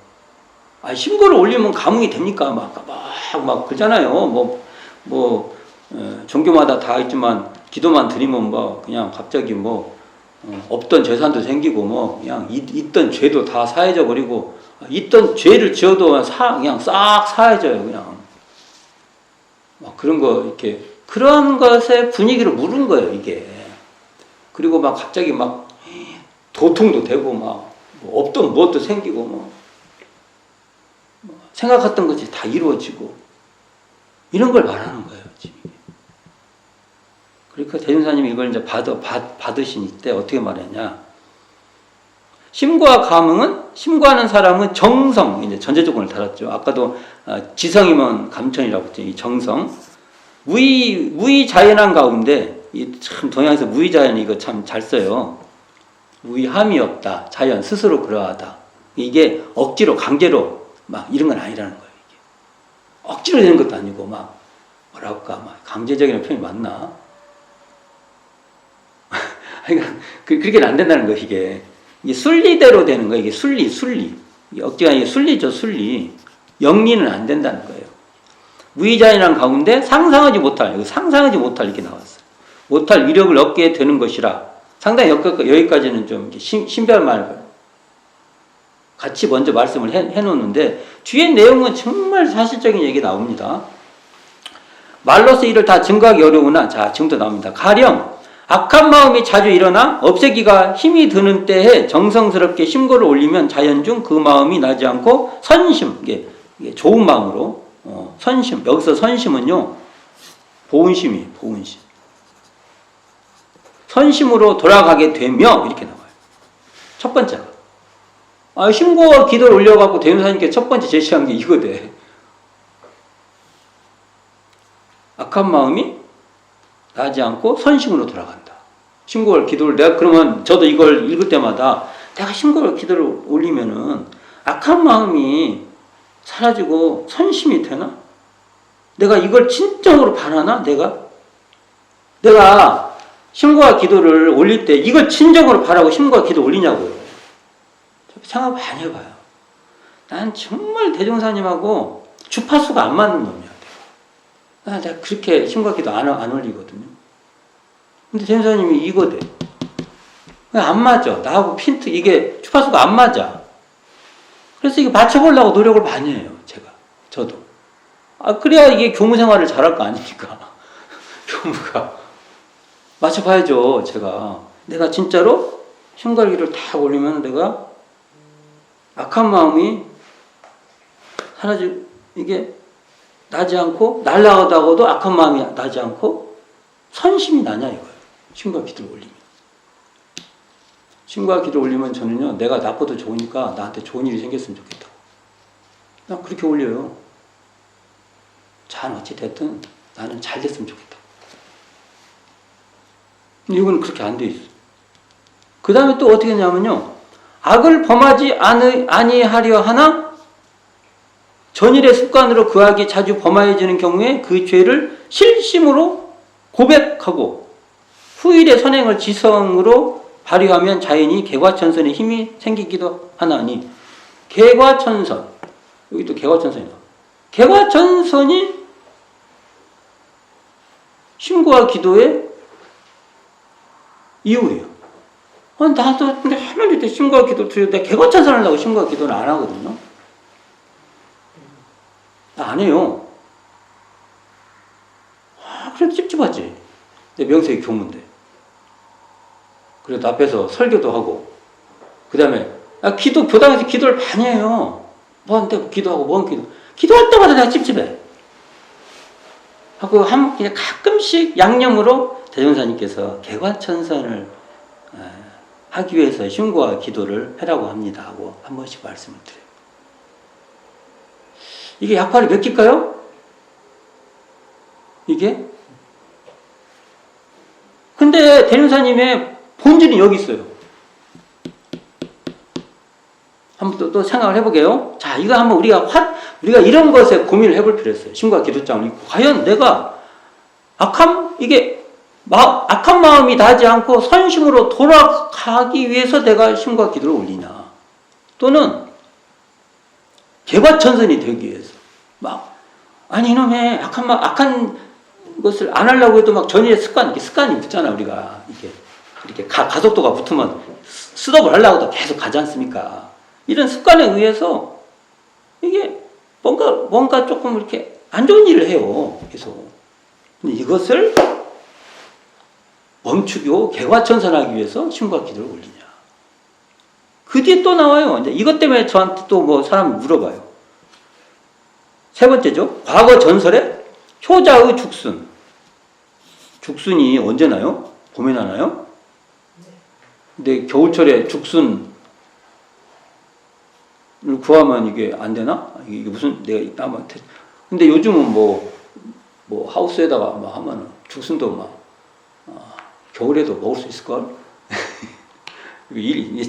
S1: 심고를 올리면 감흥이 됩니까? 막 그러잖아요. 종교마다 다 있지만 기도만 드리면 그냥 갑자기 없던 재산도 생기고 그냥 있던 죄도 다 사해져 버리고 있던 죄를 지어도 그냥 싹 사해져요. 그냥 그런 거 이렇게 그런 것의 분위기를 물은 거예요. 이게. 그리고 갑자기 도통도 되고 없던 무엇도 생기고 생각했던 것이 다 이루어지고 이런 걸 말하는 거예요. 지금. 그러니까 대종사님이 이걸 이제 받으신 때 어떻게 말했냐? 심과 감흥은 심과하는 사람은 정성 이제 전제조건을 달았죠. 아까도 지성이면 감천이라고 했죠. 이 정성 무의자연한 가운데 참 동양에서 무의자연이 이거 참 잘 써요. 무의함이 없다. 자연 스스로 그러하다. 이게 억지로 강제로 이런 건 아니라는 거예요. 이게. 억지로 되는 것도 아니고 뭐랄까 강제적인 표현이 맞나? 그러니까 그렇게는 안 된다는 거 이게 순리대로 되는 거예요. 이게 순리. 이게 억지가 아니고 순리죠. 순리. 영리는 안 된다는 거예요. 무의자연한 가운데 상상하지 못할 이렇게 나왔어요. 못할 위력을 얻게 되는 것이라. 상당히 여기까지는 좀 신비한 말을 같이 먼저 말씀을 해놓는데 뒤에 내용은 정말 사실적인 얘기 나옵니다. 말로서 이를 다 증거하기 어려우나 자 지금도 나옵니다. 가령 악한 마음이 자주 일어나 없애기가 힘이 드는 때에 정성스럽게 심고를 올리면 자연중 그 마음이 나지 않고 선심, 이게 좋은 마음으로, 선심, 여기서 선심은요, 보은심이에요, 보은심. 선심으로 돌아가게 되며, 이렇게 나와요. 첫 번째가. 심고와 기도를 올려갖고 대명사님께 첫 번째 제시한 게 이거대. 악한 마음이 나지 않고 선심으로 돌아간다. 심고와 기도를 내가 그러면 저도 이걸 읽을 때마다 내가 심고와 기도를 올리면은 악한 마음이 사라지고 선심이 되나? 내가 이걸 진정으로 바라나? 내가 심고와 기도를 올릴 때 이걸 진정으로 바라고 심고와 기도 올리냐고요. 생각 많이 해봐요. 난 정말 대종사님하고 주파수가 안 맞는 놈이야. 내가 그렇게 심고와 기도 안 올리거든요. 근데 대종사님이 이거대. 안 맞아. 나하고 핀트, 이게 주파수가 안 맞아. 그래서 이게 맞춰보려고 노력을 많이 해요. 저도. 그래야 이게 교무 생활을 잘할 거 아닙니까? 교무가. 맞춰봐야죠, 제가. 내가 진짜로 심갈기를 다 올리면 내가 악한 마음이 이게 나지 않고, 날아가다가도 악한 마음이 나지 않고, 선심이 나냐, 이거예요. 심과 기도를 올리면. 심과 기도를 올리면 저는요, 내가 나빠도 좋으니까 나한테 좋은 일이 생겼으면 좋겠다고. 난 그렇게 올려요. 잘 어찌됐든 나는 잘 됐으면 좋겠다. 이건 그렇게 안 돼 있어. 그 다음에 또 어떻게 하냐면요. 악을 범하지 아니하려 하나 전일의 습관으로 그 악이 자주 범하여지는 경우에 그 죄를 실심으로 고백하고 후일의 선행을 지성으로 발휘하면 자연히 개과천선의 힘이 생기기도 하나니 개과천선, 여기 또 개과천선이다. 개과천선이 심고와 기도의 이유예요. 나도 근데 하나님 때 심고와 기도 드리는데 개과천선 하려고 심고와 기도는 안 하거든요. 안 해요. 그래도 찝찝하지. 내 명색이 교문데. 그래도 앞에서 설교도 하고, 그 다음에, 교당에서 기도를 많이 해요. 뭐한테 기도하고, 기도할 때마다 내가 찝찝해. 하고, 그냥 가끔씩 양념으로 대종사님께서 개과천선을 하기 위해서 심고와 기도를 해라고 합니다. 하고 한 번씩 말씀을 드려요. 이게 약발이 몇 개일까요? 이게? 근데 대종사님의 본질은 여기 있어요. 한번 또 생각을 해보게요. 자, 이거 한번 우리가 이런 것에 고민을 해볼 필요 있어요. 심과 기도장을 읽고. 과연 내가 악한 마음이 나지 않고 선심으로 돌아가기 위해서 내가 심과 기도를 올리냐. 또는 개과천선이 되기 위해서. 이놈의 악한 것을 안 하려고 해도 전일의 습관이 붙잖아, 우리가. 이렇게 가속도가 붙으면 스톱을 하려고도 계속 가지 않습니까? 이런 습관에 의해서 이게 뭔가 조금 이렇게 안 좋은 일을 해요, 계속. 근데 이것을 멈추고 개과천선하기 위해서 심과 기도를 올리냐. 그 뒤에 또 나와요. 이제 이것 때문에 저한테 또 사람이 물어봐요. 세 번째죠. 과거 전설에 효자의 죽순. 죽순이 언제 나요? 봄에 나나요? 근데 겨울철에 죽순을 구하면 이게 안 되나? 이게 무슨, 내가 남한테. 근데 요즘은 하우스에다가 하면은 죽순도 겨울에도 먹을 수 있을걸?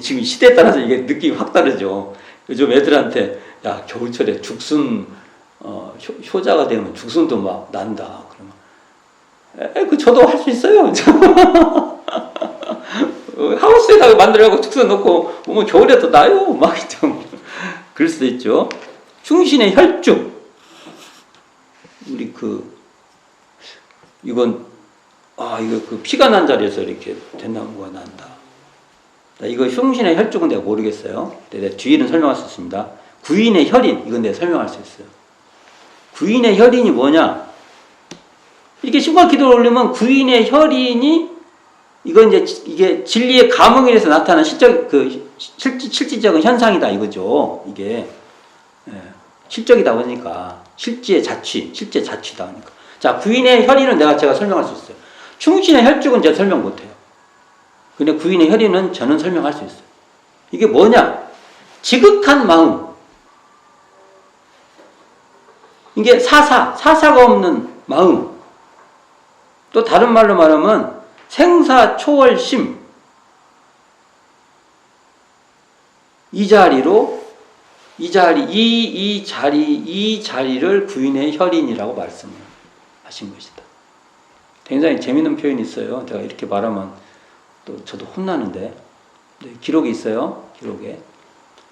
S1: 지금 시대에 따라서 이게 느낌이 확 다르죠. 요즘 애들한테, 야, 겨울철에 죽순, 효자가 되면 죽순도 난다. 그러면, 저도 할 수 있어요. 하우스에다가 만들어갖고 죽순 넣고, 오면 겨울에도 나요. 좀, 그럴 수도 있죠. 충신의 혈죽. 이건, 이거 피가 난 자리에서 이렇게 된나무가 난다. 이거 흉신의 혈족은 내가 모르겠어요. 내가 뒤에는 설명할 수 있습니다. 구인의 혈인, 이건 내가 설명할 수 있어요. 구인의 혈인이 뭐냐? 이렇게 심과 기도를 올리면 구인의 혈인이 이건 이제 이게 진리의 감흥에 의해서 나타나는 실질적인 현상이다 이거죠. 이게 실적이다 보니까 실제 자취다 하니까. 자, 부인의 혈의는 제가 설명할 수 있어요. 충신의 혈죽은 제가 설명 못해요. 근데 부인의 혈의는 저는 설명할 수 있어요. 이게 뭐냐? 지극한 마음. 이게 사사가 없는 마음. 또 다른 말로 말하면 생사 초월심. 이 자리를 부인의 혈인이라고 말씀을 하신 것이다. 굉장히 재밌는 표현이 있어요. 제가 이렇게 말하면 또 저도 혼나는데, 기록이 있어요. 기록에.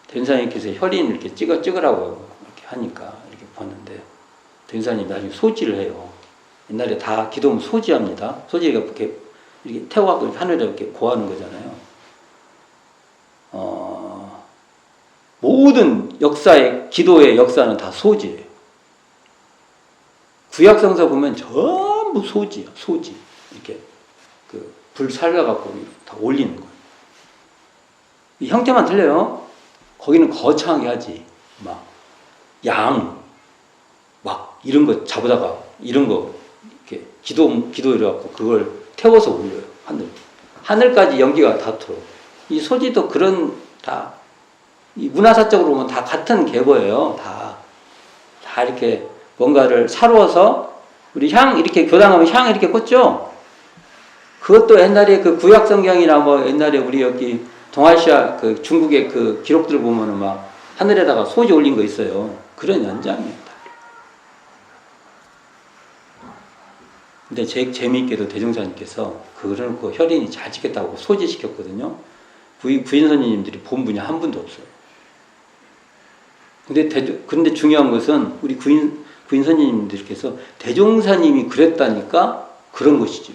S1: 대전사님께서 혈인 이렇게 찍으라고 이렇게 하니까 이렇게 봤는데, 대전사님이 나중에 소지를 해요. 옛날에 다 기도하면 소지합니다. 소지가 이렇게 태워갖고 하늘에 이렇게 고하는 거잖아요. 모든 기도의 역사는 다 소지예요. 구약성서 보면 전부 소지야, 소지. 이렇게 불 살려갖고 다 올리는 거예요. 이 형태만 틀려요. 거기는 거창하게 하지. 이런 거 잡으다가, 이런 거, 이렇게 기도 이래갖고 그걸 태워서 올려요. 하늘까지 연기가 닿도록. 이 소지도 이 문화사적으로 보면 다 같은 계보예요. 다 이렇게 뭔가를 사루어서, 우리 이렇게 교당하면 향 이렇게 꽂죠? 그것도 옛날에 그 구약성경이나 옛날에 우리 여기 동아시아 중국의 기록들 보면은 하늘에다가 소지 올린 거 있어요. 그런 연장입니다. 근데 재미있게도 대종사님께서 그거를 혈인이 잘 지켰다고 소지시켰거든요. 부인 선생님들이 본 분이 한 분도 없어요. 근데 중요한 것은 우리 부인 선생님들께서 대종사님이 그랬다니까 그런 것이죠.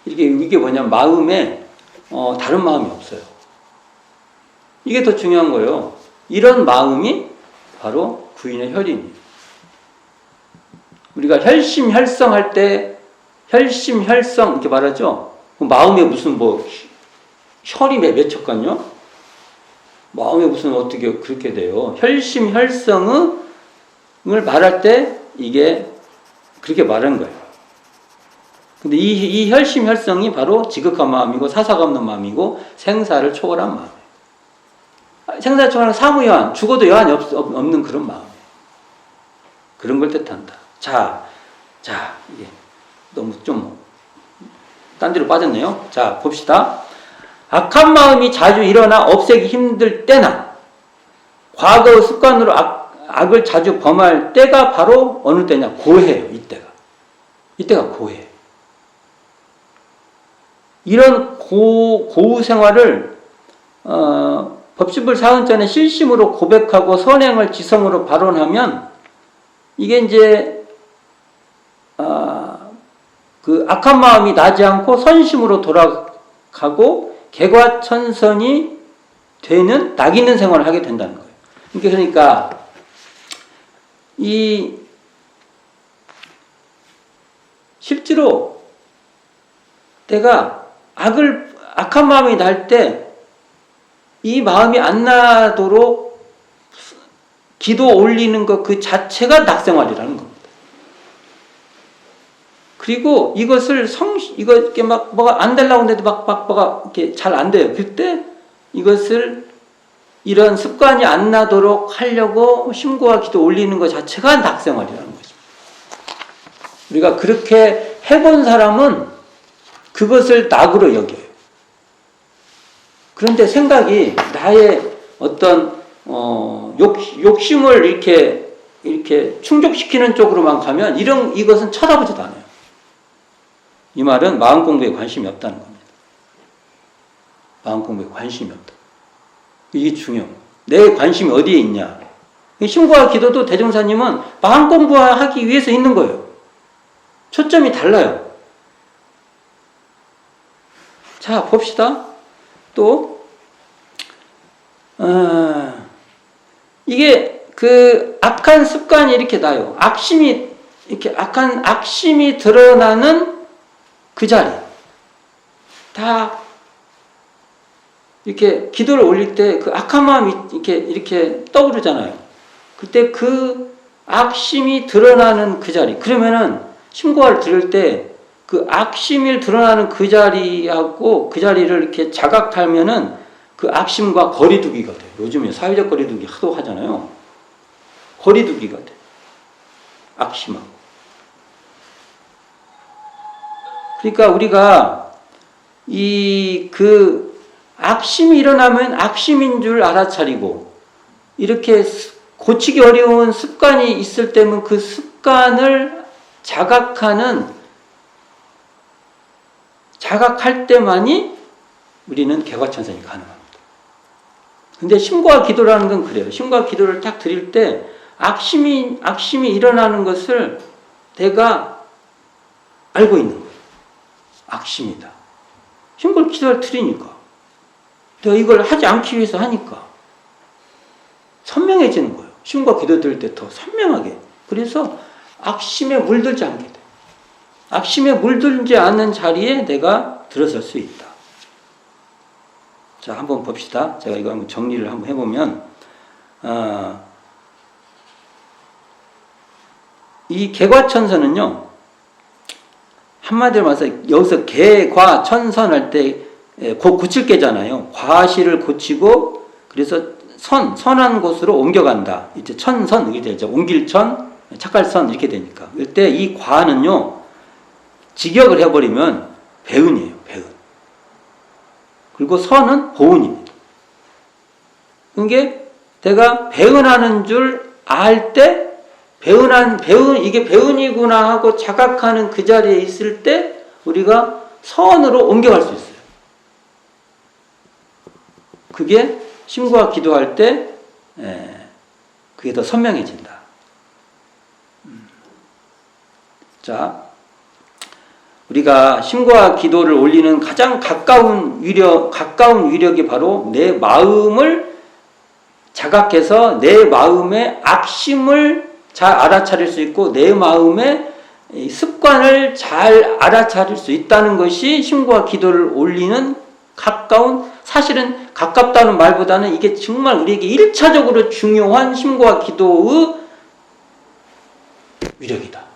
S1: 이게 뭐냐면 마음에 다른 마음이 없어요. 이게 더 중요한 거예요. 이런 마음이 바로 부인의 혈인이에요. 우리가 혈심혈성 할 때 혈심혈성 이렇게 말하죠. 마음에 무슨 혈이 맺혔거든요. 마음에 무슨 어떻게 그렇게 돼요. 혈심혈성을 말할 때 이게 그렇게 말하는 거예요. 근데 이 혈심혈성이 바로 지극한 마음이고 사사가 없는 마음이고 생사를 초월한 마음이에요. 생사를 초월한 사무여한, 죽어도 여한이 없는 그런 마음이에요. 그런 걸 뜻한다. 자, 이게 너무 좀 딴 데로 빠졌네요. 자, 봅시다. 악한 마음이 자주 일어나 없애기 힘들 때나 과거 습관으로 악을 자주 범할 때가 바로 어느 때냐? 고해예요. 이때가 고해예요. 이런 고우 생활을 법신불 사은전에 실심으로 고백하고 선행을 지성으로 발언하면 이게 이제 악한 마음이 나지 않고 선심으로 돌아가고 개과천선이 되는 낙 있는 생활을 하게 된다는 거예요. 그러니까 실제로 내가 악한 마음이 날 때 이 마음이 안 나도록 기도 올리는 것 그 자체가 낙생활이라는 겁니다. 그리고 이것을 이렇게 뭐가 안 되려고 하는데도 뭐가 이렇게 잘 안 돼요. 그때 이것을 이런 습관이 안 나도록 하려고 심고와 기도 올리는 것 자체가 낙생활이라는 것입니다. 우리가 그렇게 해본 사람은 그것을 낙으로 여겨요. 그런데 생각이 나의 어떤 욕심을 이렇게 충족시키는 쪽으로만 가면 이것은 쳐다보지도 않아요. 이 말은 마음 공부에 관심이 없다는 겁니다. 마음 공부에 관심이 없다. 이게 중요해요. 내 관심이 어디에 있냐. 심고와 기도도 대종사님은 마음 공부하기 위해서 있는 거예요. 초점이 달라요. 자, 봅시다. 또 이게 악한 습관이 이렇게 나요. 악심이 드러나는 그 자리. 다 이렇게 기도를 올릴 때 그 악한 마음이 이렇게 떠오르잖아요. 그때 그 악심이 드러나는 그 자리. 그러면은 신고를 들을 때 그 악심이 드러나는 그 자리하고 그 자리를 이렇게 자각하면은 그 악심과 거리두기가 돼요. 요즘에 사회적 거리두기 하도 하잖아요. 거리두기가 돼. 악심하고. 그러니까 우리가 그 악심이 일어나면 악심인 줄 알아차리고 이렇게 고치기 어려운 습관이 있을 때면 그 습관을 자각할 때만이 우리는 개과천선이 가능합니다. 근데 심과 기도라는 건 그래요. 심과 기도를 딱 드릴 때 악심이 일어나는 것을 내가 알고 있는 거예요. 악심이다. 심과 기도를 드리니까. 내가 이걸 하지 않기 위해서 하니까. 선명해지는 거예요. 심과 기도 드릴 때 더 선명하게. 그래서 악심에 물들지 않게 돼. 악심에 물들지 않는 자리에 내가 들어설 수 있다. 자, 한번 봅시다. 제가 이거 한번 정리를 한번 해보면, 이 개과천선은요, 한마디로 말해서 여기서 개과천선 할 때 고칠 개잖아요. 과실을 고치고, 그래서 선한 곳으로 옮겨간다. 이제 천선, 이렇게 되죠. 옮길천, 착갈선, 이렇게 되니까. 이때 이 과는요, 직역을 해버리면 배은이에요, 배은. 그리고 선은 보은입니다. 그게 내가 배은하는 줄 알 때, 이게 배은이구나 하고 자각하는 그 자리에 있을 때, 우리가 선으로 옮겨갈 수 있어요. 그게 심구와 기도할 때, 그게 더 선명해진다. 자, 우리가 심과 기도를 올리는 가장 가까운 위력이 바로 내 마음을 자각해서 내 마음의 악심을 잘 알아차릴 수 있고 내 마음의 습관을 잘 알아차릴 수 있다는 것이 심과 기도를 올리는 사실은 가깝다는 말보다는 이게 정말 우리에게 1차적으로 중요한 심과 기도의 위력이다.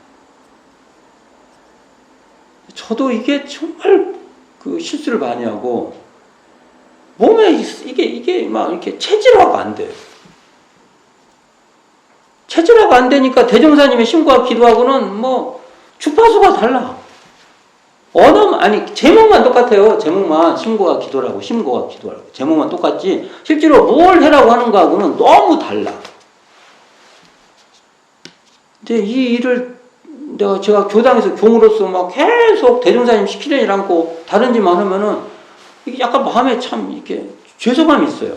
S1: 저도 이게 정말 실수를 많이 하고 몸에 이게 막 이렇게 체질화가 안 돼요. 체질화가 안 되니까 대종사님의 심과 기도하고는 뭐 주파수가 달라. 제목만 똑같아요. 제목만 심과 기도라고 제목만 똑같지 실제로 뭘 해라고 하는 거하고는 너무 달라. 근데 이 일을 제가 교당에서 교무로서 막 계속 대종사님 시키는 일 않고 다른 짓만 하면은 이게 약간 마음에 참 이렇게 죄송함이 있어요.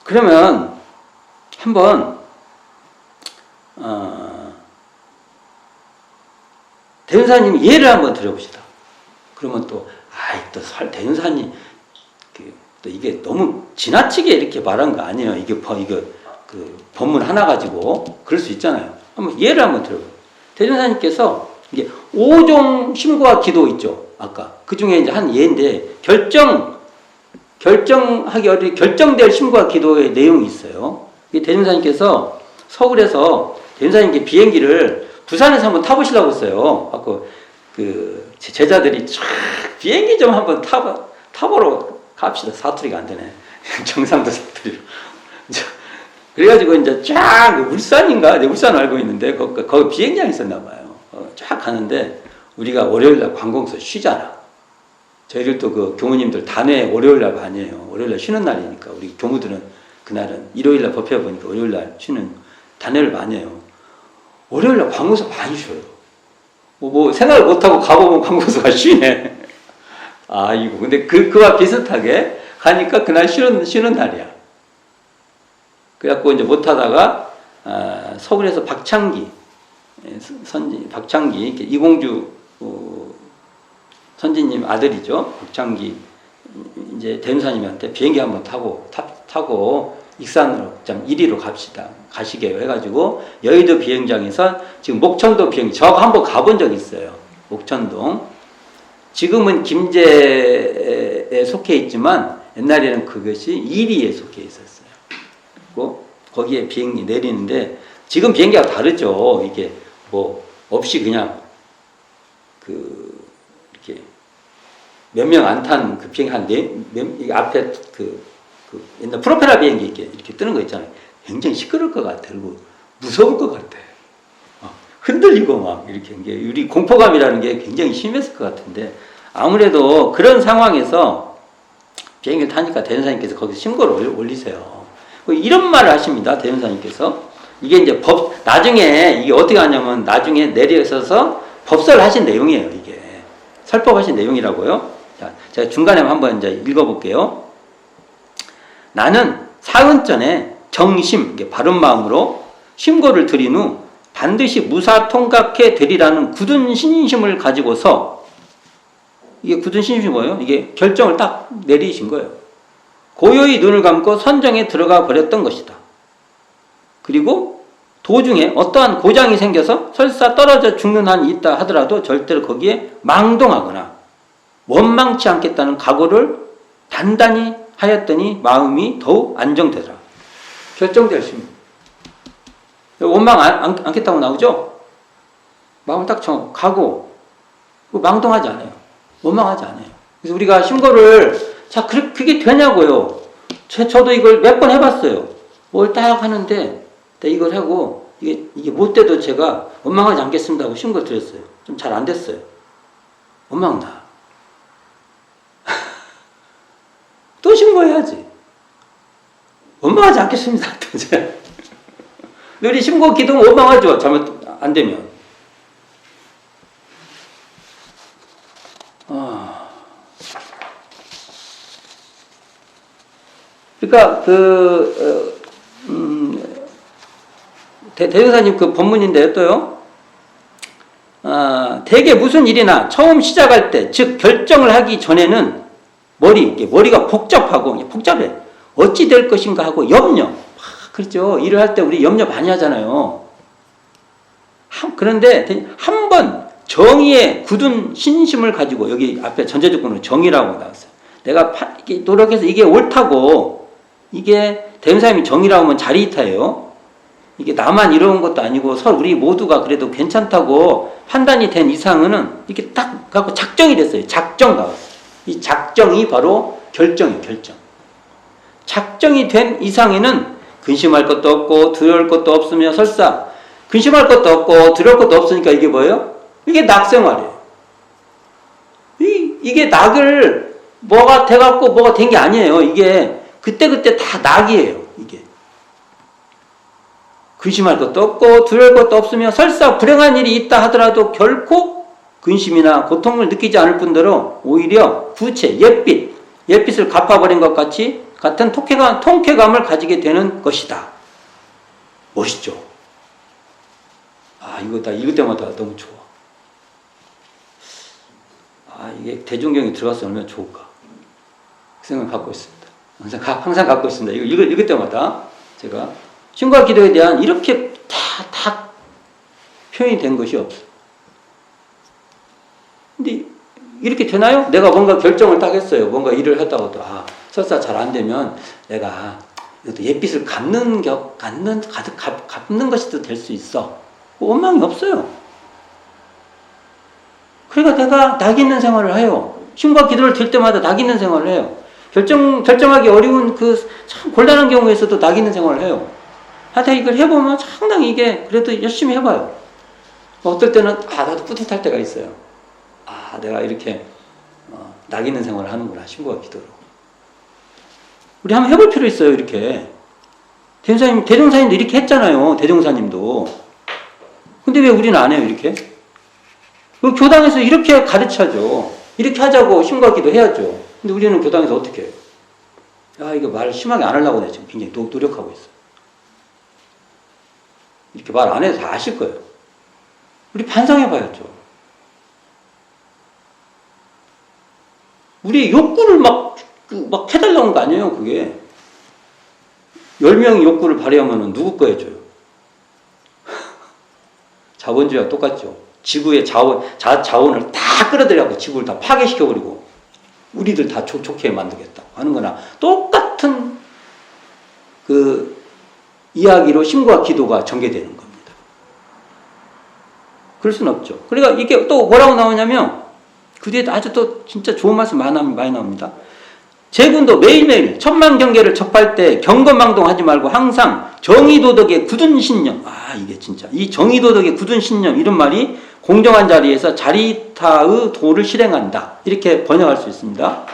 S1: 그러면 한번 대종사님 예를 한번 들어봅시다. 그러면 또 대종사님 또 이게 너무 지나치게 이렇게 말한 거 아니에요. 이거 법문 하나 가지고 그럴 수 있잖아요. 한번 예를 한번 들어보세요. 대종사님께서 이게 5종 심과 기도 있죠. 아까 그 중에 이제 한 예인데 결정하기 어려운 결정될 심과 기도의 내용이 있어요. 대종사님께서 서울에서 대종사님께 비행기를 부산에서 한번 타보시려고 했어요. 아까 제 제자들이 비행기 좀 한번 타보러 갑시다. 사투리가 안 되네. 경상도 사투리로. 그래가지고 이제 쫙 울산인가? 내가 울산 알고 있는데 거기 비행장이 있었나 봐요. 쫙 가는데 우리가 월요일날 관공서 쉬잖아. 저희들도 그 교무님들 단회 월요일날 반이에요. 월요일날 쉬는 날이니까 우리 교무들은 그날은 일요일날 법회 보니까 월요일날 쉬는 단회를 많이 해요. 월요일날 관공서 많이 쉬어요. 뭐 생각을 못하고 가보면 관공서가 쉬네. 아이고 근데 그와 비슷하게 가니까 그날 쉬는 날이야. 그래갖고 이제 못하다가 서울에서 박창기 이공주 선지님 아들이죠. 박창기 이제 대운사님한테 비행기 한번 타고 익산으로 1위로 갑시다. 가시게요. 해가지고 여의도 비행장에서 지금 목천도 비행, 저 한번 가본 적 있어요. 목천동. 지금은 김제에 속해 있지만 옛날에는 그것이 1위에 속해 있었어요. 그리고 거기에 비행기 내리는데 지금 비행기가 다르죠. 이게 뭐 없이 그냥 이렇게 몇 명 안 탄 그 비행기 앞에 옛날 프로펠러 비행기 이렇게 뜨는 거 있잖아요. 굉장히 시끄러울 것 같아. 그리고 무서울 것 같아. 흔들리고 막 이렇게 우리 공포감이라는 게 굉장히 심했을 것 같은데 아무래도 그런 상황에서 비행기를 타니까 대전사님께서 거기서 신고를 올리세요. 이런 말을 하십니다. 대전사님께서 이게 이제 나중에 이게 어떻게 하냐면 나중에 내려서서 법설을 하신 내용이에요. 이게 설법하신 내용이라고요. 자, 제가 중간에 한번 이제 읽어볼게요. 나는 사흘 전에 정심, 바른 마음으로 심고를 드린 후 반드시 무사 통각해 되리라는 굳은 신심을 가지고서 이게 굳은 신심이 뭐예요? 이게 결정을 딱 내리신 거예요. 고요히 눈을 감고 선정에 들어가 버렸던 것이다. 그리고 도중에 어떠한 고장이 생겨서 설사 떨어져 죽는 한이 있다 하더라도 절대로 거기에 망동하거나 원망치 않겠다는 각오를 단단히 하였더니 마음이 더욱 안정되더라. 결정되었습니다. 원망 않겠다고 나오죠? 마음을 딱 각오, 망동하지 않아요. 원망하지 않아요. 그래서 우리가 신고를 그게 되냐고요. 저도 이걸 몇 번 해봤어요. 뭘 딱 하는데 이걸 하고 이게 못 돼도 제가 원망하지 않겠습니다 하고 신고 드렸어요. 좀 잘 안 됐어요. 원망나. 또 신고해야지. 원망하지 않겠습니다. 우리 신고 기도는 원망하죠. 잘못 안 되면. 그러니까 대전사님 그 본문인데요, 또요. 대개 무슨 일이나 처음 시작할 때, 즉 결정을 하기 전에는 머리가 복잡해. 어찌 될 것인가 하고 염려. 그렇죠. 일을 할 때 우리 염려 많이 하잖아요. 그런데 한번 정의의 굳은 신심을 가지고 여기 앞에 전제조건으로 정의라고 나왔어요. 내가 노력해서 이게 옳다고 이게 대전사님이 정의라고 하면 자리이타예요. 이게 나만 이러는 것도 아니고 우리 모두가 그래도 괜찮다고 판단이 된 이상은 이렇게 딱 갖고 작정이 됐어요. 작정 나왔어요. 이 작정이 바로 결정이에요. 결정. 작정이 된 이상에는 근심할 것도 없고 두려울 것도 없으며 설사 근심할 것도 없고 두려울 것도 없으니까 이게 뭐예요? 이게 낙생활이에요. 이게 낙을 뭐가 돼갖고 뭐가 된 게 아니에요. 이게 그때그때 다 낙이에요. 이게 근심할 것도 없고 두려울 것도 없으며 설사 불행한 일이 있다 하더라도 결코 근심이나 고통을 느끼지 않을 뿐더러 오히려 부채, 옛빚을 갚아버린 것 같은 통쾌감을 가지게 되는 것이다. 멋있죠? 이거 나 읽을 때마다 너무 좋아. 이게 대중경에 들어가서 얼마나 좋을까. 그 생각 갖고 있습니다. 항상 갖고 있습니다. 이거 읽을 때마다 제가 신과 기도에 대한 이렇게 다 표현이 된 것이 없어. 근데 이렇게 되나요? 내가 뭔가 결정을 딱 했어요. 뭔가 일을 하다가도 설사 잘 안 되면 내가 이것도 옛빚을 갚는 것이 될 수 있어. 원망이 없어요. 그러니까 내가 낙 있는 생활을 해요. 신과 기도를 들 때마다 낙 있는 생활을 해요. 결정하기 어려운 참 곤란한 경우에서도 낙 있는 생활을 해요. 하여튼 이걸 해보면 상당히 이게 그래도 열심히 해봐요. 어떨 때는 나도 뿌듯할 때가 있어요. 내가 이렇게 낙 있는 생활을 하는구나. 신과 기도로. 우리 한번 해볼 필요 있어요. 이렇게 대종사님도 이렇게 했잖아요. 대종사님도. 근데 왜 우리는 안 해요? 이렇게? 교당에서 이렇게 가르쳐줘. 이렇게 하자고 신과 기도 해야죠. 근데 우리는 교당에서 어떻게 해요? 이거 말 심하게 안 하려고 내가 지금 굉장히 노력하고 있어. 이렇게 말 안 해도 다 아실 거예요. 우리 반성해봐야죠. 우리의 욕구를 막 해달라는 거 아니에요, 그게. 10명이 욕구를 발휘하면 누구 거 해줘요? 자본주의와 똑같죠. 지구의 자원을 다 끌어들여갖고 지구를 다 파괴시켜버리고 우리들 다 좋게 만들겠다고 하는 거나 똑같은 그 이야기로 힘과 기도가 전개되는 겁니다. 그럴 수는 없죠. 그러니까 이게 또 뭐라고 나오냐면 그 뒤에 아주 또 진짜 좋은 말씀 많이 나옵니다. 제군도 매일매일 천만 경계를 접할 때 경거망동하지 말고 항상 정의도덕의 굳은 신념, 이게 진짜 이 정의도덕의 굳은 신념 이런 말이 공정한 자리에서 자리타의 도를 실행한다 이렇게 번역할 수 있습니다.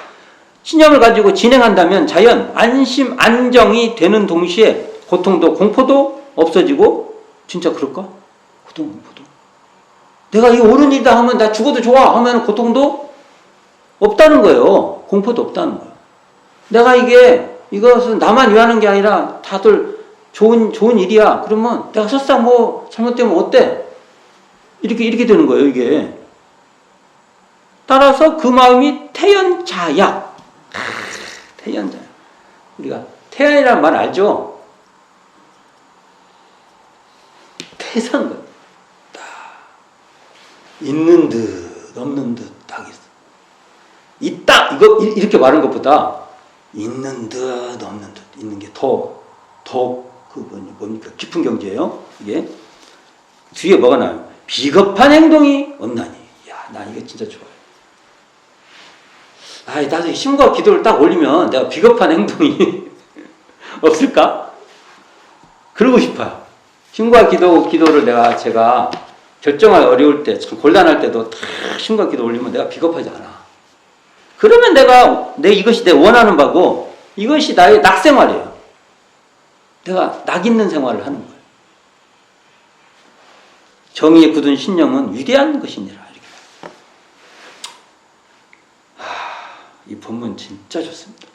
S1: 신념을 가지고 진행한다면 자연 안심 안정이 되는 동시에 고통도 공포도 없어지고. 진짜 그럴까? 고통 공포도 내가 이 옳은 일이다 하면 나 죽어도 좋아 하면 고통도 없다는 거예요. 공포도 없다는 거예요. 내가 이것은 나만 위하는 게 아니라 다들 좋은 일이야. 그러면 내가 설사 뭐 잘못되면 어때? 이렇게 되는 거예요, 이게. 따라서 그 마음이 태연자야. 태연자야. 우리가 태연이라는 말 알죠? 태산 거. 있는 듯 없는 듯 딱 있어. 있다 이렇게 말하는 것보다 있는 듯 없는 듯 있는 게 더 뭡니까 깊은 경지예요. 이게 뒤에 뭐가 나요? 비겁한 행동이 없나니. 나 이게 진짜 좋아요. 나도 힘과 기도를 딱 올리면 내가 비겁한 행동이 없을까? 그러고 싶어요. 힘과 기도를 제가 결정하기 어려울 때, 참 곤란할 때도 다 힘과 기도 올리면 내가 비겁하지 않아. 그러면 이것이 내 원하는 바고, 이것이 나의 낙생활이에요. 내가 낙 있는 생활을 하는 거예요. 정의에 굳은 신념은 위대한 것이니라. 이 본문 진짜 좋습니다.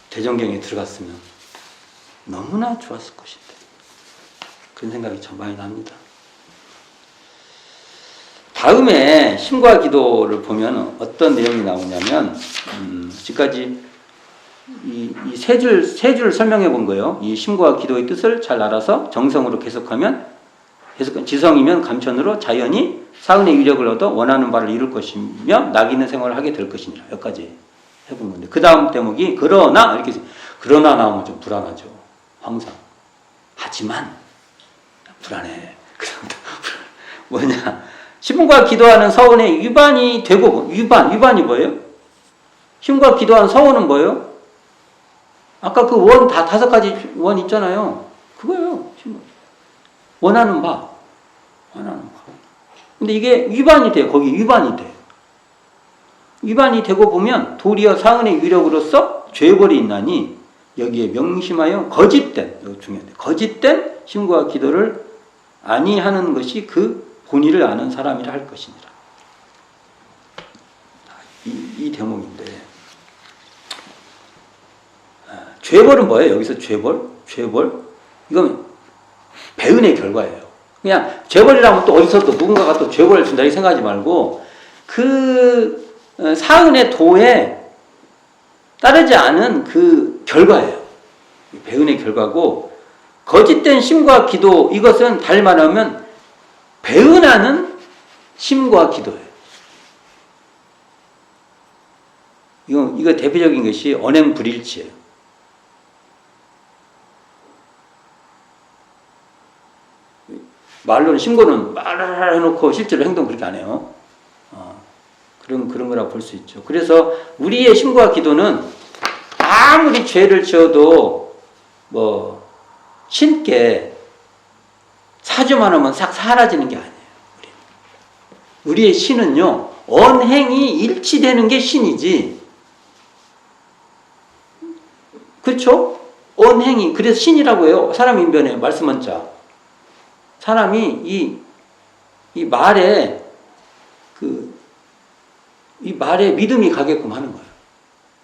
S1: 대정경에 들어갔으면 너무나 좋았을 것인데. 그런 생각이 참 많이 납니다. 다음에 힘과 기도를 보면 어떤 내용이 나오냐면, 지금까지 이 세 줄 설명해 본 거예요. 이 힘과 기도의 뜻을 잘 알아서 정성으로 계속하면, 지성이면 감천으로 자연히 사은의 위력을 얻어 원하는 바를 이룰 것이며 낙 있는 생활을 하게 될 것이니라. 여기까지 해본 건데, 그 다음 대목이 그러나 이렇게 그러나 나오면 좀 불안하죠. 항상. 하지만 불안해. 뭐냐? 힘과 기도하는 서원에 위반이 되고, 위반이 뭐예요? 힘과 기도하는 서원은 뭐예요? 아까 그 원 다 5가지 원 있잖아요. 그거예요. 원하는 바. 근데 이게 위반이 돼요. 거기 위반이 돼요. 위반이 되고 보면 도리어 사은의 위력으로서 죄벌이 있나니 여기에 명심하여 거짓된, 이거 중요한데, 거짓된 힘과 기도를 아니하는 것이 그 본의를 아는 사람이라 할 것이니라. 이 대목인데, 죄벌은 뭐예요? 여기서 죄벌? 이건 배은의 결과예요. 그냥 죄벌이라면 또 어디서 또 누군가가 또 죄벌을 준다 이렇게 생각하지 말고, 그 사은의 도에 따르지 않은 그 결과예요. 배은의 결과고, 거짓된 심과 기도, 이것은 달리 말하면 배은하는 심과 기도예요. 이거 대표적인 것이 언행불일치예요. 말로는 심고는 말을 해놓고 실제로 행동 그렇게 안 해요. 그런 거라고 볼 수 있죠. 그래서 우리의 심과 기도는 아무리 죄를 지어도 신께 사죄만 하면 싹 사라지는 게 아니에요. 우리의 신은요, 언행이 일치되는 게 신이지. 그렇죠? 언행이, 그래서 신이라고 해요. 사람 인변에 말씀한 자. 사람이 이 말에 믿음이 가게끔 하는 거예요.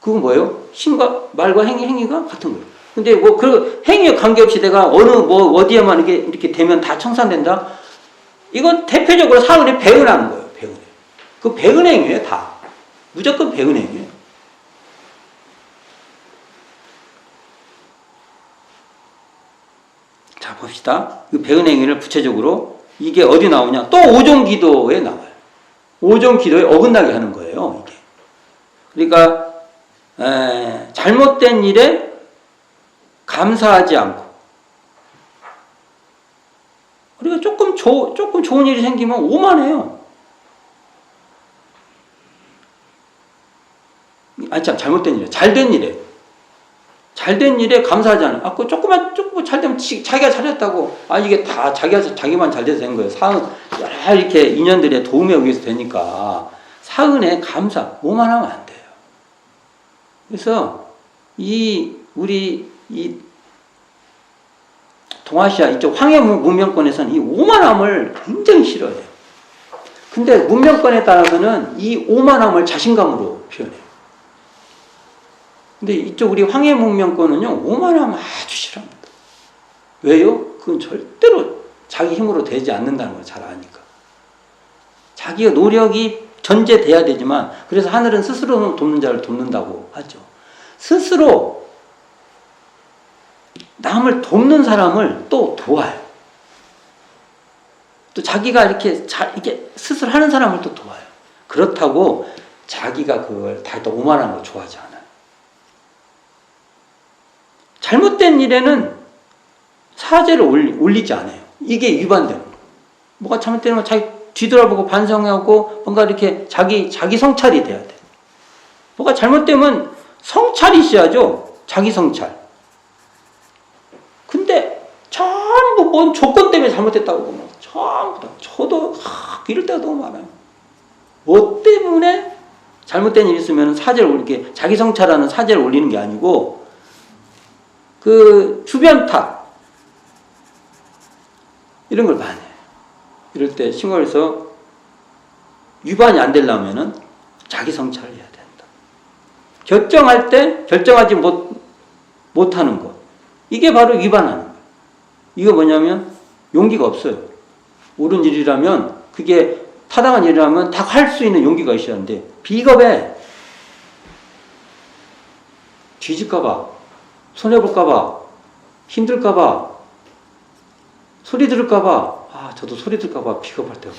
S1: 그건 뭐예요? 신과 말과 행위가 같은 거예요. 근데 그 행위에 관계없이 내가 어디에만 이렇게 되면 다 청산된다? 이건 대표적으로 사은에 배은하는 거예요. 그 배은행위예요, 다. 무조건 배은행위예요. 합시다. 그 배은행위를 구체적으로 이게 어디 나오냐? 또 오종기도에 나와요. 오종기도에 어긋나게 하는 거예요. 이게. 그러니까 잘못된 일에 감사하지 않고, 그리고 조금 좋은 일이 생기면 오만해요. 아니 참 잘못된 일에, 잘된 일에 감사하지 않아요. 그 조금 잘되면 자기가 잘했다고. 이게 다 자기만 잘돼서 된 거예요. 사은 여러 이렇게 인연들의 도움에 의해서 되니까 사은에 감사, 오만하면 안 돼요. 그래서 우리 동아시아 이쪽 황해 문명권에서는 이 오만함을 굉장히 싫어해요. 근데 문명권에 따라서는 이 오만함을 자신감으로 표현해요. 근데 이쪽 우리 황해 문명권은요, 오만함 아주 싫어합니다. 왜요? 그건 절대로 자기 힘으로 되지 않는다는 걸 잘 아니까. 자기의 노력이 전제돼야 되지만, 그래서 하늘은 스스로 돕는 자를 돕는다고 하죠. 스스로 남을 돕는 사람을 또 도와요. 또 자기가 이렇게 스스로 하는 사람을 또 도와요. 그렇다고 자기가 그걸 다 오만한 걸 좋아하지 않아요. 잘못된 일에는 사죄를 올리지 않아요. 이게 위반되는 거예요. 뭐가 잘못되면 자기 뒤돌아보고 반성하고 뭔가 이렇게 자기 성찰이 돼야 돼. 뭐가 잘못되면 성찰이 있어야죠. 자기 성찰. 근데 전부 뭔 조건 때문에 잘못했다고 보면 전부 다. 저도 이럴 때가 너무 많아요. 뭐 때문에 잘못된 일이 있으면 사죄를 올리게, 자기 성찰하는 사죄를 올리는 게 아니고 그 주변 탓 이런 걸 많이 해요. 이럴 때 신고에서 위반이 안 되려면은 자기 성찰을 해야 된다. 결정할 때 결정하지 못하는 것, 이게 바로 위반하는 거예요. 이거 뭐냐면 용기가 없어요. 옳은 일이라면, 그게 타당한 일이라면 다 할 수 있는 용기가 있어야 하는데 비겁해. 뒤질까봐, 손해볼까봐, 힘들까봐, 소리 들을까봐, 저도 소리 들을까봐 비겁할 때가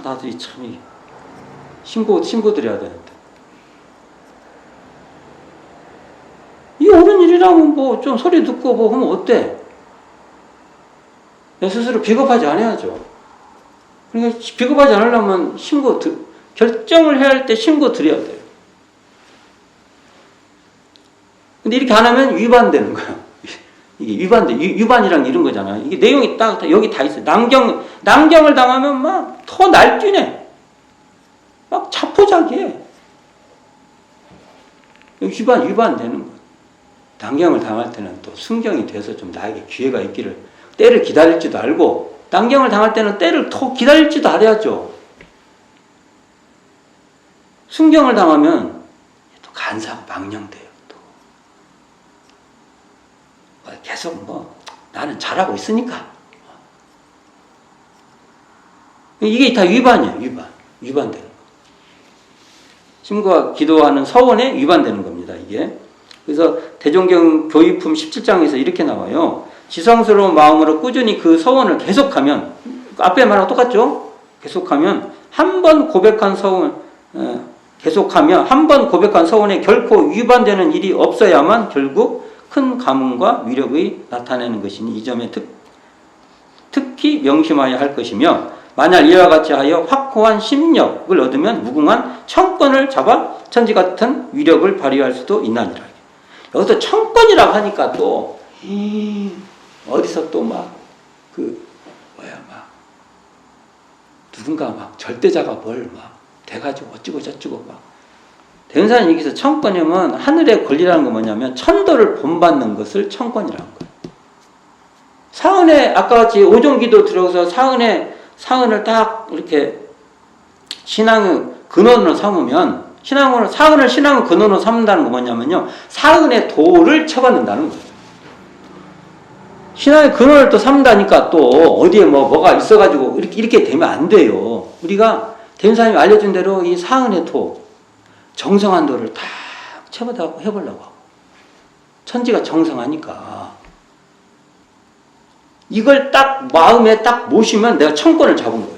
S1: 많아. 나도 참 신고 드려야 되는데. 이 옳은 일이라면 뭐 좀 소리 듣고 뭐 하면 어때? 내 스스로 비겁하지 않아야죠. 그러니까 비겁하지 않으려면 결정을 해야 할 때 신고 드려야 돼요. 근데 이렇게 안 하면 위반되는 거야. 이게 위반이랑 이런 거잖아요. 이게 내용이 여기 다 있어요. 낭경을 당하면 막 더 날뛰네. 막 자포자기해. 위반되는 거야. 낭경을 당할 때는 또 순경이 돼서 좀 나에게 기회가 있기를, 때를 기다릴지도 알고, 낭경을 당할 때는 때를 더 기다릴지도 알아야죠. 순경을 당하면 또 간사하고 망령돼요. 계속 나는 잘하고 있으니까. 이게 다 위반이에요. 위반되는 거. 심과 기도하는 서원에 위반되는 겁니다. 이게. 그래서 대종경 교의품 17장에서 이렇게 나와요. 지성스러운 마음으로 꾸준히 그 서원을 계속하면, 앞에 말하고 똑같죠? 계속하면 한 번 고백한 서원에 결코 위반되는 일이 없어야만 결국 큰 가문과 위력의 나타내는 것이니 이 점에 특히 명심하여야 할 것이며, 만약 이와 같이 하여 확고한 심력을 얻으면 무궁한 청권을 잡아 천지 같은 위력을 발휘할 수도 있나니라. 여기서 청권이라고 하니까 또 어디서 또 누군가 절대자가 뭘 돼가지고 어찌고 저찌고 대은사님 여기서 청권이면 하늘의 권리라는 건 뭐냐면 천도를 본받는 것을 청권이라는 거예요. 사은에 아까 같이 오종기도 들어서 사은을 딱 이렇게 신앙의 근원으로 삼으면, 사은을 신앙의 근원으로 삼는다는 건 뭐냐면요, 사은의 도를 쳐받는다는 거예요. 신앙의 근원을 또 삼다니까 또 어디에 뭐가 있어가지고 이렇게 되면 안 돼요. 우리가 대은사님이 알려준 대로 이 사은의 도, 정성한 도를 다 쳐받아 해보려고 하고, 천지가 정성하니까 이걸 딱 마음에 딱 모시면 내가 청권을 잡은 거예요.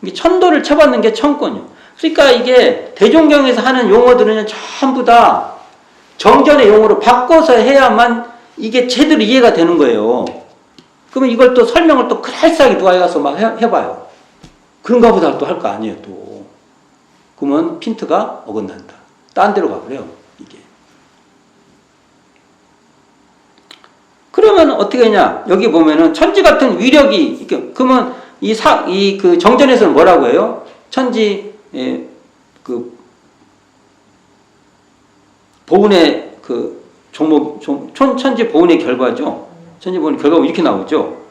S1: 이게 천도를 쳐받는 게 청권이요. 그러니까 이게 대종경에서 하는 용어들은 전부 다 정전의 용어로 바꿔서 해야만 이게 제대로 이해가 되는 거예요. 그러면 이걸 또 설명을 또 그럴싸하게 누가 가서 막 해봐요. 그런가 보다 또 할 거 아니에요, 또. 그러면 핀트가 어긋난다. 딴 데로 가버려요, 이게. 그러면 어떻게 하냐? 여기 보면은 천지 같은 위력이, 그러면 그 정전에서는 뭐라고 해요? 천지, 보훈의 천지 보훈의 결과죠. 천지 보훈의 결과가 이렇게 나오죠.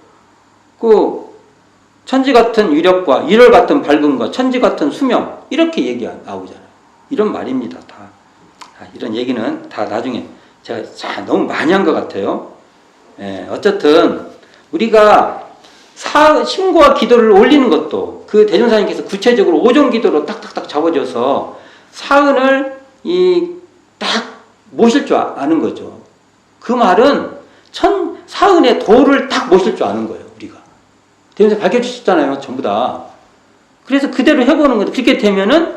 S1: 천지 같은 위력과 일월 같은 밝음과 천지 같은 수명, 이렇게 얘기가 나오잖아요. 이런 말입니다, 다. 이런 얘기는 다 나중에 제가 너무 많이 한 것 같아요. 어쨌든, 우리가 심고와 기도를 올리는 것도 그 대종사님께서 구체적으로 오종 기도로 딱딱딱 잡아줘서 사은을 딱 모실 줄 아는 거죠. 그 말은 사은의 도를 딱 모실 줄 아는 거예요, 우리가. 대종사님 밝혀주셨잖아요, 전부 다. 그래서 그대로 해보는 거죠. 그렇게 되면은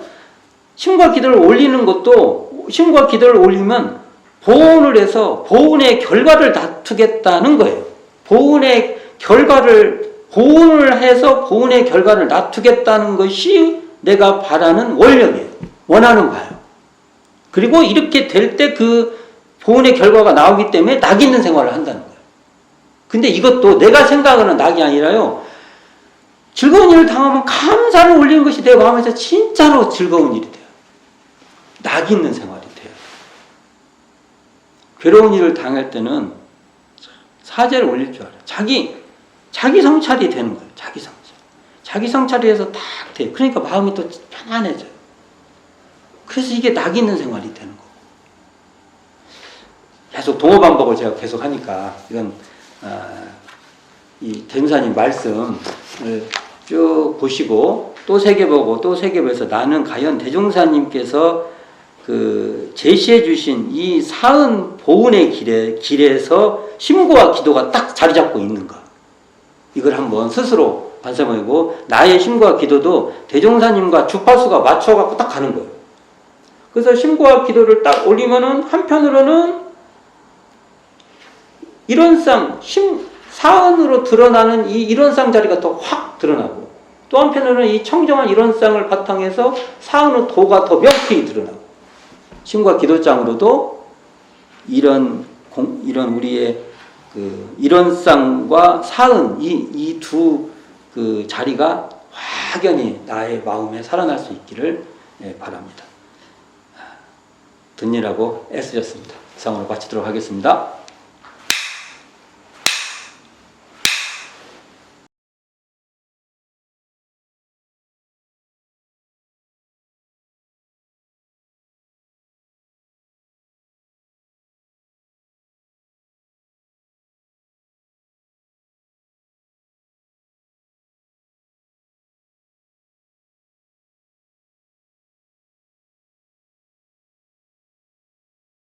S1: 심과 기도를 올리는 것도, 심과 기도를 올리면 보훈을 해서 보훈의 결과를 놔두겠다는 거예요. 보훈을 해서 보훈의 결과를 놔두겠다는 것이 내가 바라는 원력이에요. 원하는 바예요. 그리고 이렇게 될 때 그 보훈의 결과가 나오기 때문에 낙 있는 생활을 한다는 거예요. 근데 이것도 내가 생각하는 낙이 아니라요. 즐거운 일을 당하면 감사를 올리는 것이 내 마음에서 진짜로 즐거운 일이 돼요. 낙 있는 생활이 돼요. 괴로운 일을 당할 때는 사죄를 올릴 줄 알아요. 자기 성찰이 되는 거예요. 자기 성찰. 자기 성찰이 해서 딱 돼요. 그러니까 마음이 또 편안해져요. 그래서 이게 낙 있는 생활이 되는 거고. 계속 동어 반복을 제가 계속 하니까 이건 이 대종사님 말씀을 쭉 보시고 또 새겨보고 또 새겨보면서 나는 과연 대종사님께서 제시해 주신 이 사은 보훈의 길에서 심고와 기도가 딱 자리 잡고 있는가. 이걸 한번 스스로 반성하고 나의 심고와 기도도 대종사님과 주파수가 맞춰갖고 딱 가는 거예요. 그래서 심고와 기도를 딱 올리면은 한편으로는 이론상 사은으로 드러나는 이 이론상 자리가 더 확 드러나고 또 한편으로는 이 청정한 이론상을 바탕해서 사은의 도가 더 명쾌히 드러나고 심과 기도장으로도 이런 우리의 이론상과 사은 이 두 자리가 확연히 나의 마음에 살아날 수 있기를 바랍니다. 듣느라고 애쓰셨습니다. 이상으로 마치도록 하겠습니다.